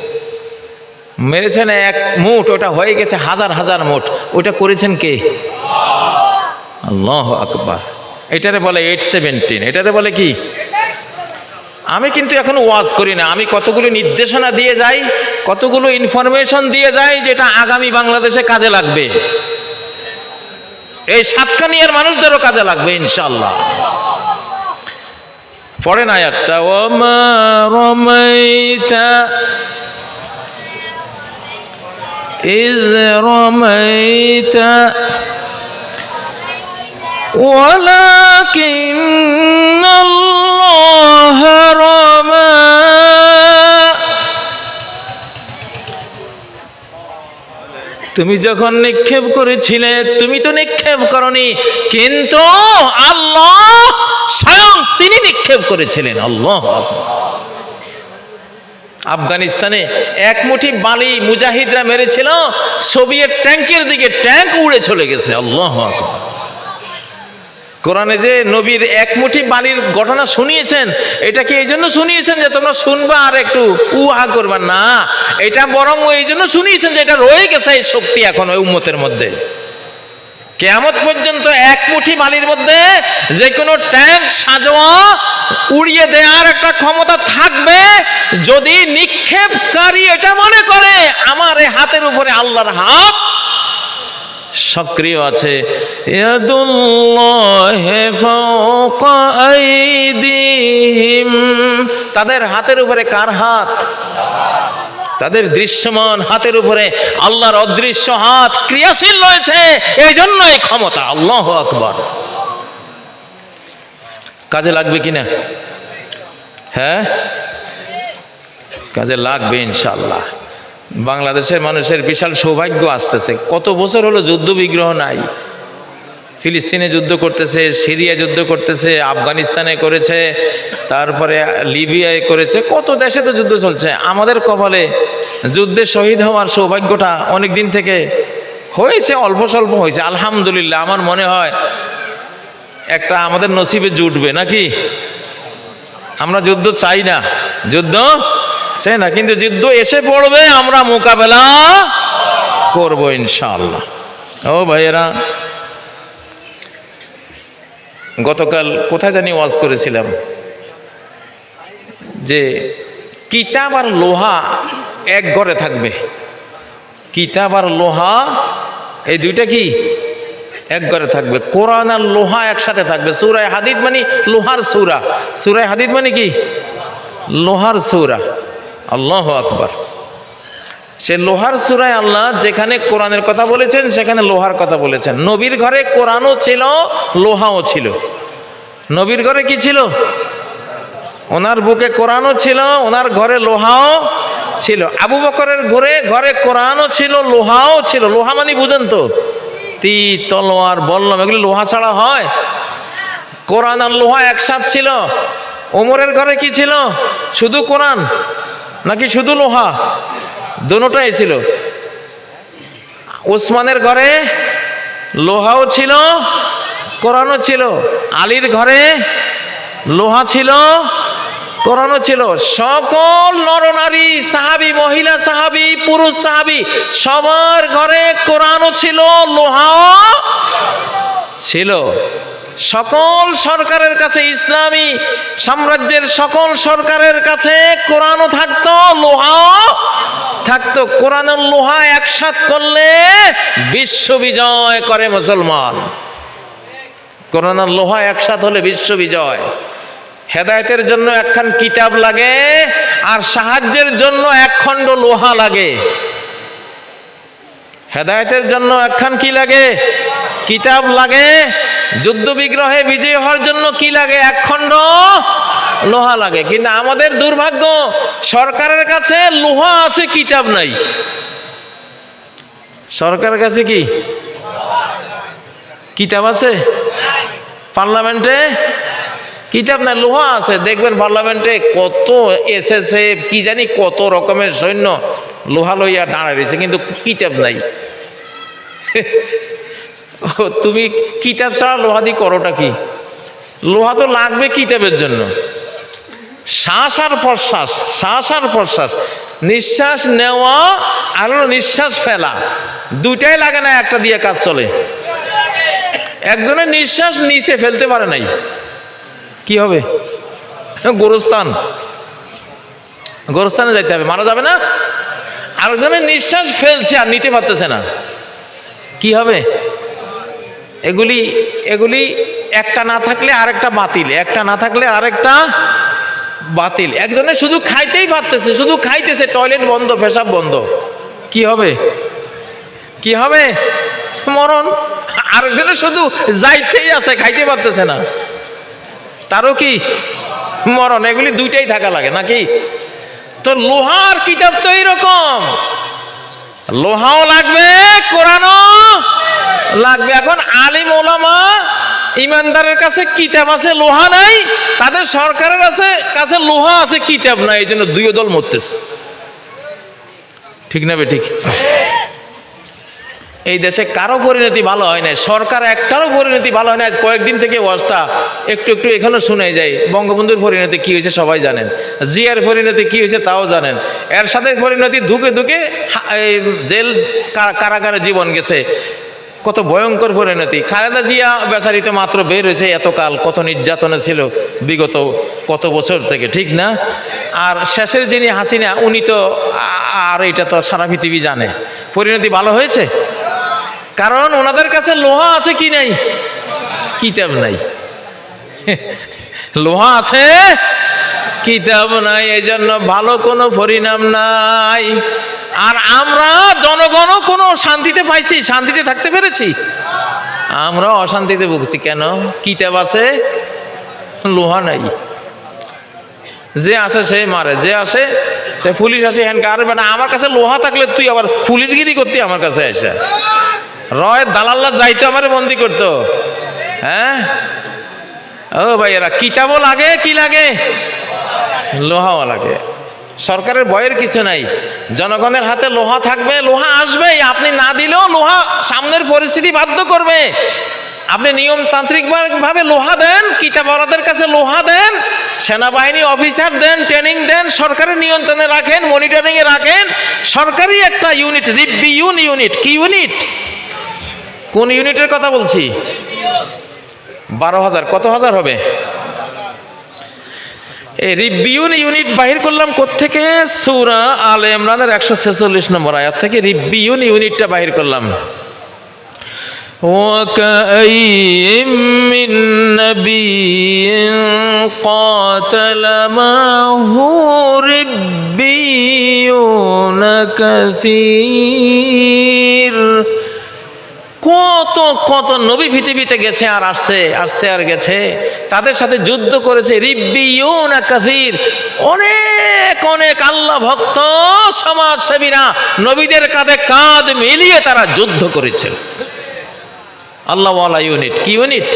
মেরেছেন এক মুঠ, ওটা হয়ে গেছে হাজার হাজার মুঠ। ওটা করেছেন কে? আল্লাহু আকবার। এটারে বলে 817। এটারে বলে কি? আমি কিন্তু এখন ওয়াজ করি না, আমি কতগুলো নির্দেশনা দিয়ে যাই, কতগুলো ইনফরমেশন দিয়ে যাই যেটা আগামী বাংলাদেশে কাজে লাগবে, এই সাতকানিয়ার মানুষদেরও কাজে লাগবে ইনশাআল্লাহ। পড়েন আয়াতটা, ওমা রমাইতা ইজ রমাইতা ওয়ালাকিন্নাল্লাহ রামা। তুমি যখন নিক্ষেপ করেছিলে, তুমি তো নিক্ষেপ করনি, কিন্তু আল্লাহ স্বয়ং তিনি নিক্ষেপ করেছিলেন। আল্লাহু আকবার। আফগানিস্তানে এক মুঠি বালি মুজাহিদরা মেরেছিল, সোভিয়েত ট্যাঙ্কের দিকে ট্যাঙ্ক উড়ে চলে গেছে। আল্লাহু আকবার। কোরআনে যে নবীর এক মুঠি বালির ঘটনা শুনিয়েছেন, এটা কি এই জন্য শুনিয়েছেন যে তোমরা শুনবা আর একটু উহা করবা? না, এটা বরং এই জন্য শুনিয়েছেন যে এটা রয়ে গেছে এই শক্তি এখন ওই উম্মতের মধ্যে। কিয়ামত পর্যন্ত এক মুঠি বালির মধ্যে যে কোনো ট্যাঙ্ক সাজোয়া উড়িয়ে দেওয়ার একটা ক্ষমতা থাকবে, যদি নিক্ষেপকারী এটা মনে করে আমার এই হাতের উপরে আল্লাহর হাত সক্রিয় আছে। ইয়াদুল্লাহি ফাওকা আইদিহিম, তাদের হাতের উপরে কার হাত? তাদের দৃশ্যমান হাতের উপরে আল্লাহর অদৃশ্য হাত ক্রিয়াশীল রয়েছে, এই জন্য এই ক্ষমতা। আল্লাহু আকবার। কাজে লাগবে কিনা? হ্যাঁ, কাজে লাগবে ইনশাআল্লাহ। বাংলাদেশের মানুষের বিশাল সৌভাগ্য আসতেছে। কত বছর হলো যুদ্ধ বিগ্রহ নাই। ফিলিস্তিনে যুদ্ধ করতেছে, সিরিয়া যুদ্ধ করতেছে, আফগানিস্তানে করেছে, তারপরে লিবিয়ায় করেছে, কত দেশে তো যুদ্ধ চলছে। আমাদের কপালে যুদ্ধে শহীদ হওয়ার সৌভাগ্যটা অনেক দিন থেকে হয়েছে, অল্প স্বল্প হয়েছে, আলহামদুলিল্লাহ। আমার মনে হয় একটা আমাদের নসিবে জুটবে নাকি? আমরা যুদ্ধ চাই না, যুদ্ধ চাই না, কিন্তু যুদ্ধ এসে পড়বে, আমরা মোকাবেলা করব ইনশাআল্লাহ। ও ভাইয়েরা, গতকাল কোথায় জানি ওয়াজ করেছিলাম যে কিতাব আর লোহা এক ঘরে থাকবে। কিতাব আর লোহা এই দুইটা কি এক ঘরে থাকবে। কোরআন আর লোহা একসাথে থাকবে। সূরা হাদীদ মানে লোহার সূরা, সূরা হাদীদ মানে কি? লোহার সূরা। আল্লাহু আকবার। সে লোহার সূরায় আল্লাহ যেখানে কোরআনের কথা বলেছেন সেখানে লোহার কথা বলেছেন। নবীর ঘরে কোরআনও ছিল, লোহাও ছিল। নবীর ঘরে কি ছিল? ওনার বুকে কোরআনও ছিল, ওনার ঘরে লোহাও ছিল। আবু বকরের ঘরে কোরআনও ছিল, লোহাও ছিল। লোহা মানে বুঝেন তো, তীর, তলোয়ার, বল্লম, এগুলো লোহা ছাড়া হয়? কোরআন আর লোহা একসাথ ছিল। ওমরের ঘরে কি ছিল? শুধু কোরআন নাকি শুধু লোহা? দুটোটাই ছিল। ওসমানের ঘরে লোহাও ছিল, কোরআনও ছিল। আলীর ঘরে লোহা ছিল, কোরআনও ছিল। সকল নরনারী সাহাবী, মহিলা সাহাবী, পুরুষ সাহাবী সবার ঘরে কোরআনও ছিল, লোহাও ছিল। সকল সরকারের কাছে, ইসলামী সাম্রাজ্যের সকল সরকারের কাছে কোরআনও থাকতো, লোহাও থাকতো। কোরআন আর লোহা একসাথ করলে বিশ্ব বিজয় করে মুসলমান। কোরআন আর লোহা একসাথ হলে বিশ্ব বিজয়। হেদায়েতের জন্য একখান কিতাব লাগে, আর সাহায্যের জন্য এক খণ্ড লোহা লাগে। হেদায়েতের জন্য একখান কি লাগে? কিতাব লাগে। যুদ্ধ বিগ্রহে বিজয় হওয়ার জন্য কি লাগে? এক খণ্ড লোহা লাগে। কিন্তু আমাদের দুর্ভাগ্য, সরকারের কাছে লোহা আছে, কিতাব নাই। সরকারের কাছে কি কিতাব আছে? পার্লামেন্টে কিতাব নাই, লোহা আছে। দেখবেন পার্লামেন্টে কত এসএসএফ কি জানি কত রকমের সৈন্য লোহা লইয়া দাঁড়ায় রয়েছে, কিন্তু কিতাব নাই। তুমি কিতাব ছাড়া লোহা দিয়ে করোটা কি? লোহা তো লাগবে কিতাবের জন্য। শ্বাস আর প্রশ্বাস, শ্বাস আর প্রশ্বাস, নিঃশ্বাস নেওয়া আর নিঃশ্বাস ফেলা, দুইটাই লাগে না, একটা দিয়ে কাজ চলে। একজনের নিঃশ্বাস নিচে ফেলতে পারে নাই, কি হবে? গোরস্থানে যাইতে হবে, মারা যাবে না। আরেকজনের নিঃশ্বাস ফেলছে আর নিতে পারতেছে না, কি হবে? এগুলি একটা না থাকলে আরেকটা বাতিল, একটা না থাকলে আরেকটা বাতিল। একজনের শুধু খাইতেই পারতেছে, শুধু খাইতেছে, টয়লেট বন্ধ, পেশাব বন্ধ, কি হবে? কি হবে? মরণ। আরেকজনের শুধু যাইতেই আছে, খাইতে পারতেছে না, তারও কি মরণ। এগুলি দুইটাই থাকা লাগে নাকি? তো লোহার কিতাব তো এইরকম, লোহাও লাগবে, কোরআনও লাগবে। এখন আলিম ওলামা ইমানদারের কাছে কিতাব আছে, লোহা নাই, তাদের সরকারের কাছে লোহা আছে, কিতাব নাই, এই জন্য দুই দল মরতেছে, ঠিক না বে ঠিক? এই দেশে কারো পরিণতি ভালো হয় না, সরকার একটারও পরিণতি ভালো হয় না। আজ কয়েকদিন থেকে ওয়াজটা একটু একটু এখানে শুনে যায়। বঙ্গবন্ধুর পরিণতি কি হয়েছে সবাই জানেন, জিয়ার পরিণতি কি হয়েছে তাও জানেন, এরশাদের পরিণতি ধুকে ধুকে জেল কারাগারে জীবন গেছে, কত ভয়ঙ্কর পরিণতি। খালেদা জিয়া বেচারি তো মাত্র বের হয়েছে, এতকাল কত নির্যাতনে ছিল বিগত কত বছর থেকে, ঠিক না? আর শেষের যিনি হাসিনা, উনি তো আর এটা তো সারা পৃথিবী জানে। পরিণতি ভালো হয়েছে, কারণ ওনাদের কাছে লোহা আছে কি নাই? কিতাব নাই। লোহা আছে, কিতাব নাই, এই জন্য ভালো কোনো পরিণাম নাই। আর আমরা জনগণও কোনো শান্তিতে পাইছি, শান্তিতে থাকতে পেরেছি? আমরা অশান্তিতে ভুগছি। কেন? কিতাব আছে, লোহা নাই। যে আসে সে মারে, যে আসে সে, পুলিশ আসে হ্যান্ড। আর বেটা আমার কাছে লোহা থাকলে তুই আবার পুলিশগিরি করতি আমার কাছে এসে, রয় দালাল্লা যাইতো আমারে বন্দি করতো। হ্যাঁ ও ভাইয়েরা, কিতাবও লাগে, কি লাগে? লোহাও লাগে। সরকারের ভয়ের কিছু নাই, জনগণের হাতে লোহা থাকবে, লোহা আসবেই। আপনি না দিলেও লোহা সামনের পরিস্থিতি বাধ্য করবে। আপনি নিয়মতান্ত্রিক ভাবে লোহা দেন, কিতাবওয়ালাদের কাছে লোহা দেন, সেনাবাহিনী অফিসার দেন, ট্রেনিং দেন, সরকারের নিয়ন্ত্রণে রাখেন, মনিটরিং এ রাখেন। সরকারি একটা ইউনিট, রিব্বিউন ইউনিট। কি ইউনিট? কোন ইউনিটের কথা বলছি? 12,000। কত হাজার হবে? এই রিব্বিউন ইউনিট বাহির করলাম কোত্থেকে? সূরা আলে ইমরানের 146 নম্বর আয়াত থেকে রিব্বিউন ইউনিটটা বাহির করলাম। وَكَأَيِّن مِّن نَّبِيٍّ قَاتَلَ مَعَهُ رِبِّيُّونَ كَثِيرٌ। কত কত নবী পৃথিবীতে গেছে আর আসছে, আসছে আর গেছে, তাদের সাথে যুদ্ধ করেছে। রিব্বিউনা কাসীর, অনেক অনেক আল্লাহ ভক্ত সমাজসেবীরা নবীদের কাঁধে কাঁধ মিলিয়ে তারা যুদ্ধ করেছিল। আল্লাহওয়ালা ইউনিট। কি ইউনিট?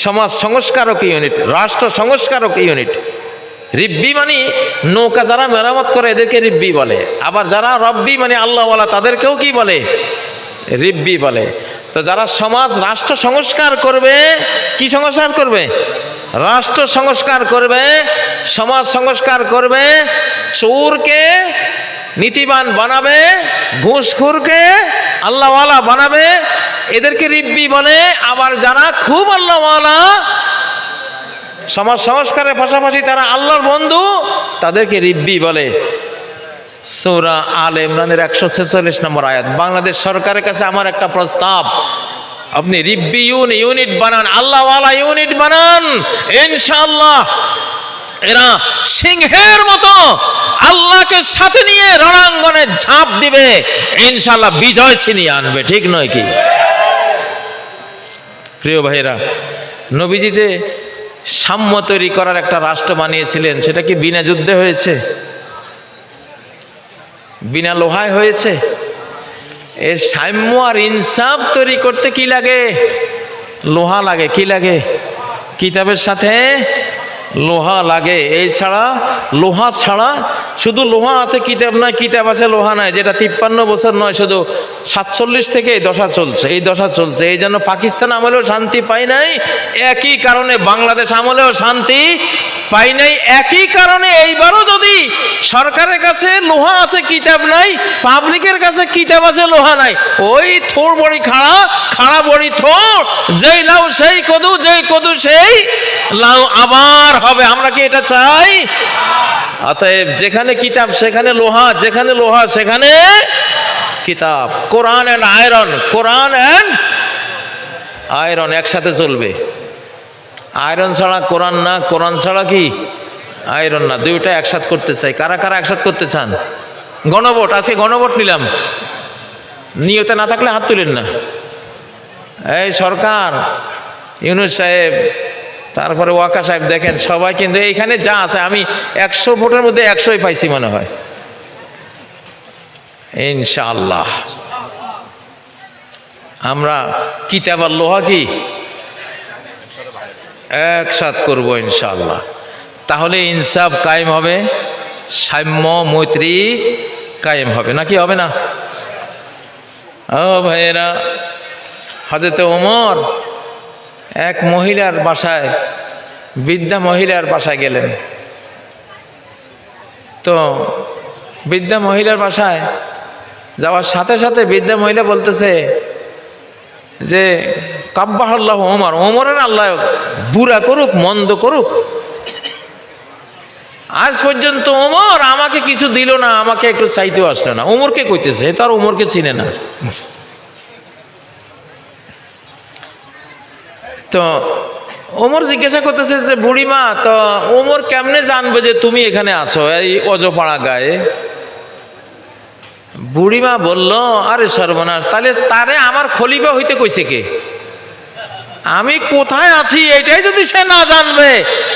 সমাজ সংস্কারক ইউনিট, রাষ্ট্র সংস্কারক ইউনিট। রিব্বি মানে নৌকা যারা মেরামত করে এদেরকে রিব্বি বলে, আবার যারা রব্বি মানে আল্লাহওয়ালা তাদেরকেও কি বলে? রিব্বি বলে। তো যারা সমাজ রাষ্ট্র সংস্কার করবে, কি সংস্কার করবে? রাষ্ট্র সংস্কার করবে, সমাজ সংস্কার করবে, চোরকে নীতিবান বানাবে, ঘুষখোরকে আল্লাহওয়ালা বানাবে, এদেরকে রিব্বি বলে। আবার যারা খুব আল্লাহওয়ালা, সমাজ সংস্কারের পাশাপাশি তারা আল্লাহর বন্ধু, তাদেরকে রিব্বি বলে। সূরা আলে ইমরানের 146 নম্বর আয়াত। বাংলাদেশ সরকারের কাছে আমার একটা প্রস্তাব, আপনি রিব্বিউন ইউনিট বানান, আল্লাহওয়ালা ইউনিট বানান, ইনশাআল্লাহ এরা সিংহের মতো আল্লাহকে সাথে নিয়ে রণাঙ্গনে ঝাঁপ দিবে, ইনশাআল্লাহ বিজয় ছিনিয়ে আনবে। ঠিক নয় কি? প্রিয় ভাইরা, নবীজিতে সাম্য তৈরি করার একটা রাষ্ট্র বানিয়েছিলেন, সেটা কি বিনা যুদ্ধে হয়েছে? বিনা লোহায় হয়েছে? এর সাম্য আর ইনসাফ তৈরি করতে কি লাগে? লোহা লাগে। কি লাগে? কিতাবের সাথে লোহা লাগে। এই ছাড়া, লোহা ছাড়া, শুধু লোহা আছে কিতাব নয়, কিতাব আছে লোহা নাই। যেটা 53 বছর নয়, শুধু 47 থেকে এই দশা চলছে, এই দশা চলছে। এই জন্য পাকিস্তান আমলেও শান্তি পাই নাই, একই কারণে বাংলাদেশ আমলেও শান্তি পাই নাই। একই কারণে এইবারও যদি সরকারের কাছে লোহা আছে কিতাব নাই, পাবলিকের কাছে কিতাব আছে লোহা নাই, ওই থোড় বড়ি খাড়া, খাড়া বড়ি থোড়, যেই লাউ সেই কদু, যেই কদু সেই লাউ আবার হবে। আমরা কি এটা চাই? অতএব যেখানে কিতাব সেখানে লোহা, যেখানে লোহা সেখানে কিতাব। Quran and iron, Quran and iron একসাথে চলবে। আয়রন ছাড়া কোরআন না, কোরআন ছাড়া কি আয়রন না, দুইটা একসাথে করতে চাই। কারা কারা একসাথে করতে চান? গণভোট, আজকে গণভোট নিলাম, নিয়তে না থাকলে হাত তুলেন না। এই সরকার, ইউনূস সাহেব, তারপরে ওয়াকা সাহেব, দেখেন সবাই কিন্তু এইখানে যা আছে, আমি 100 ভোটের মধ্যে 100ই পাইছি মনে হয় ইনশাআল্লাহ। আমরা কিতাব আর লোহা কি একসাথ করবো ইনশাআল্লাহ। তাহলে ইনসাফ কায়েম হবে, সাম্য মৈত্রী কায়েম হবে, নাকি হবে না? ও ভাইয়েরা, হযরত ওমর এক মহিলার বাসায়, বৃদ্ধা মহিলার বাসায় গেলেন। তো বৃদ্ধা মহিলার বাসায় যাওয়ার সাথে সাথে বৃদ্ধা মহিলা বলতেছে যে কাব্বাহাল্লাহু ওমর, ওমরের আল্লাহ বুরা করুক, মন্দ করুক, আজ পর্যন্ত ওমর আমাকে কিছু দিল না, আমাকে একটু চাইতেও আসলো না। ওমরকে কইতেছে, তার ওমরকে চিনে না। তো ওমর জিজ্ঞাসা করতেছে যে বুড়িমা, তো ওমর কেমনে জানবে যে তুমি এখানে আছো এই অজপাড়া গায়ে? বুড়িমা বলল, আরে সর্বনাশ, তাহলে তারে আমার খলিফা হইতে কইছে কে? আমি কোথায় আছি এটাই যদি সে না জানবে,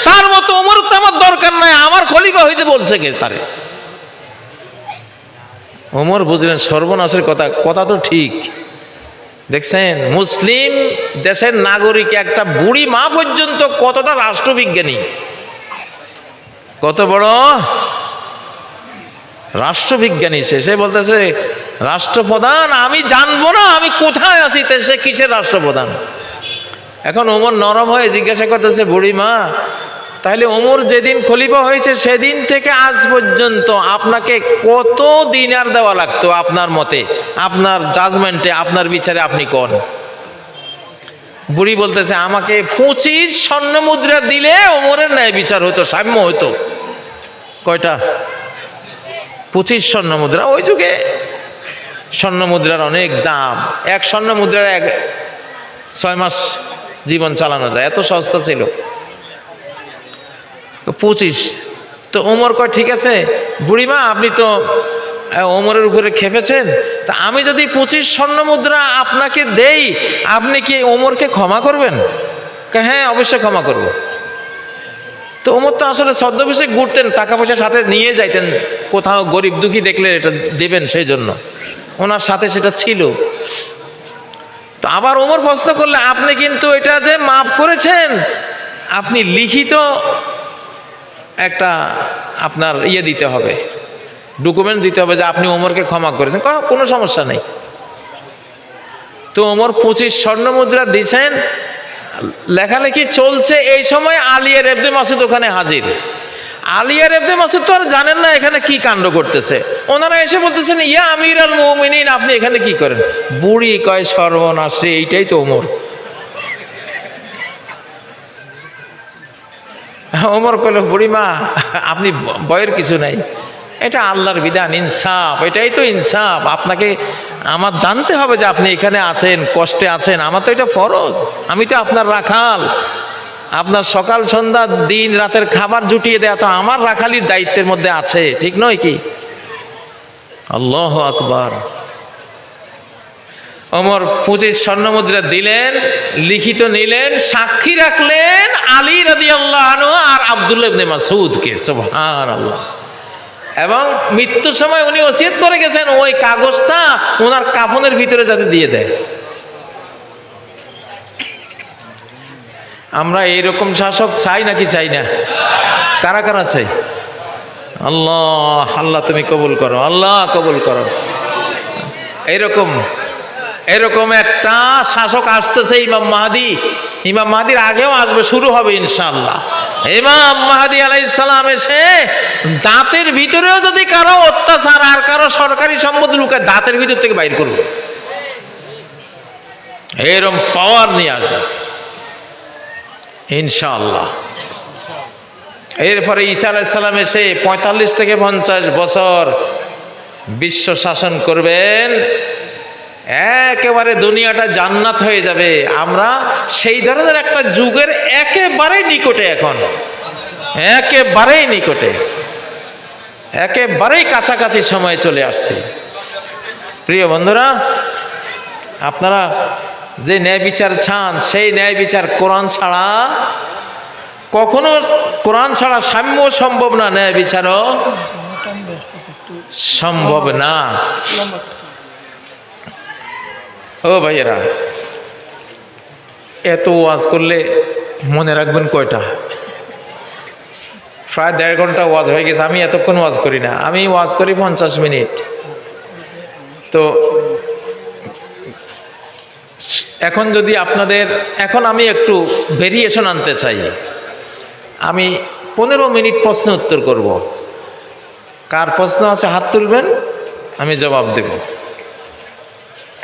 তার মতো ওমর তো আমার দরকার নাই, আমার খলিফা হইতে বলছে কে তারে? ওমর বুঝলেন সর্বনাশের কথা, কথা তো ঠিক। দেখছেন মুসলিম দেশের নাগরিক একটা বুড়ি মা পর্যন্ত কতটা রাষ্ট্রবিজ্ঞানী, কত বড় রাষ্ট্রবিজ্ঞানী। সে বলতেছে রাষ্ট্রপ্রধান, আমি জানবো না আমি কোথায় আছি, সে কিসের রাষ্ট্রপ্রধান? এখন ওমর নরম হয়ে জিজ্ঞাসা করতেছে, বুড়িমা তাহলে ওমর যেদিন খলিফা হয়েছে সেদিন থেকে আজ পর্যন্ত আপনাকে কত দিনার দেওয়া লাগতো আপনার মতে, আপনার জাজমেন্টে, আপনার বিচারে আপনি কোন? বুড়ি বলতেছে, আমাকে 25 স্বর্ণ মুদ্রা দিলে ওমরের ন্যায় বিচার হতো, সাম্য হতো। কয়টা? 25 স্বর্ণ মুদ্রা। ওই যুগে স্বর্ণ মুদ্রার অনেক দাম, এক স্বর্ণ মুদ্রার 6 মাস জীবন চালানো যায়, এত সস্তা ছিল। 25। তো ওমর কয়, ঠিক আছে বুড়িমা, আপনি তো ওমরের উপরে খেপেছেন, তা আমি যদি 25 স্বর্ণ মুদ্রা আপনাকে দেই, আপনি কি ওমরকে ক্ষমা করবেন? হ্যাঁ অবশ্যই ক্ষমা করব। তো ওমর তো আসলে ছদ্মবেশে ঘুরতেন, টাকা পয়সা সাথে নিয়ে যাইতেন, কোথাও গরিব দুঃখী দেখলে এটা দেবেন, সেই জন্য ওনার সাথে সেটা ছিল। তো আবার ওমর প্রশ্ন করলে, আপনি কিন্তু এটা যে মাফ করেছেন, আপনি লিখিত একটা আপনার দিতে হবে, ডকুমেন্ট দিতে হবে যে আপনি ওমরকে ক্ষমা করেছেন। কোনো সমস্যা নেই। তো ওমর 25 স্বর্ণ মুদ্রা দিয়েছেন, লেখালেখি চলছে। এই সময় আলিয়া ইবনে মাসউদ ওখানে হাজির। আলিয়া ইবনে মাসউদ তো আর জানেন না এখানে কি কাণ্ড করতেছে। ওনারা এসে বলতেছেন, ইয়া আমিরুল মুমিনিন, আপনি এখানে কি করেন? বুড়ি কয়, সর্বনাশ, এইটাই তো ওমর। ওমর কইল, বুড়িমা আপনি ভয়ের কিছু নাই, এটা আল্লাহর বিধান, ইনসাফ, এটাই তো ইনসাফ। আপনাকে আমার জানতে হবে যে আপনি এখানে আছেন, কষ্টে আছেন, আমার তো এটা ফরজ, আমি তো আপনার রাখাল, আপনার সকাল সন্ধ্যা দিন রাতের খাবার জুটিয়ে দেয়া তো আমার রাখালির দায়িত্বের মধ্যে আছে, ঠিক নয় কি? আল্লাহু আকবার। ওমর 25 স্বর্ণ মুদ্রা দিলেন, লিখিত নিলেন, সাক্ষী রাখলেন আলী রাদিয়াল্লাহু আনহু আর আব্দুল্লাহ ইবনে মাসউদকে। সুবহানাল্লাহ। এবং মৃত্যুর সময় উনি ওসিয়ত করে গেছেন ওই কাগজটা ওনার কাফনের ভিতরে যাতে দিয়ে দেয়। আমরা এইরকম শাসক চাই নাকি চাই না? কারা কারা চাই? আল্লাহ, আল্লাহ তুমি কবুল করো, আল্লাহ কবুল করো। এরকম একটা শাসক আসতেছে ইমাম মাহদী। ইমাম মাহদীর আগেও আসবে, শুরু হবে ইনশাআল্লাহ। ইমাম মাহদী আলাইহিস সালাম এসে দাঁতের ভিতরেও যদি কারো অত্যাচার আর কারো সরকারি সম্পদ লুকায় দাঁতের ভিতর থেকে বাইর করবে, এরকম পাওয়ার নিয়ে আসবে ইনশাআল্লাহ। এরপরে ঈসা আলাইহিস সালাম এসে 45 থেকে 50 বছর বিশ্ব শাসন করবেন, একেবারে দুনিয়াটা জান্নাত হয়ে যাবে। আমরা সেই ধরনের একটা যুগের একেবারেই নিকটে, এখন একেবারেই নিকটে, একেবারেই কাছাকাছি সময়ে চলে আসছি। প্রিয় বন্ধুরা, আপনারা যে ন্যায় বিচার চান সেই ন্যায় বিচার কোরআন ছাড়া কখনো, কোরআন ছাড়া সাম্য সম্ভব না, ন্যায় বিচারও সম্ভব না। ও ভাইয়েরা, এত ওয়াজ করলে মনে রাখবেন কয়টা? প্রায় 1.5 ঘন্টা ওয়াজ হয়ে গেছে। আমি এতক্ষণ ওয়াজ করি না, আমি ওয়াজ করি 50 মিনিট। তো এখন যদি আপনাদের, এখন আমি একটু ভেরিয়েশন আনতে চাই। আমি 15 মিনিট প্রশ্ন উত্তর করব। কার প্রশ্ন আছে হাত তুলবেন, আমি জবাব দেব।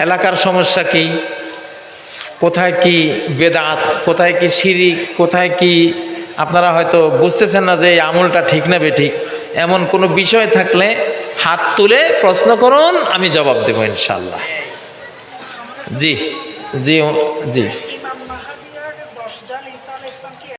এলাকার সমস্যা কি, কোথায় কি বেদাত, কোথায় কি শিরিক, কোথায় কি আপনারা হয়তো বুঝতেছেন না যে এই আমলটা ঠিক না বেঠিক, এমন কোনো বিষয় থাকলে হাত তুলে প্রশ্ন করুন, আমি জবাব দেব ইনশাআল্লাহ। জি জি জি।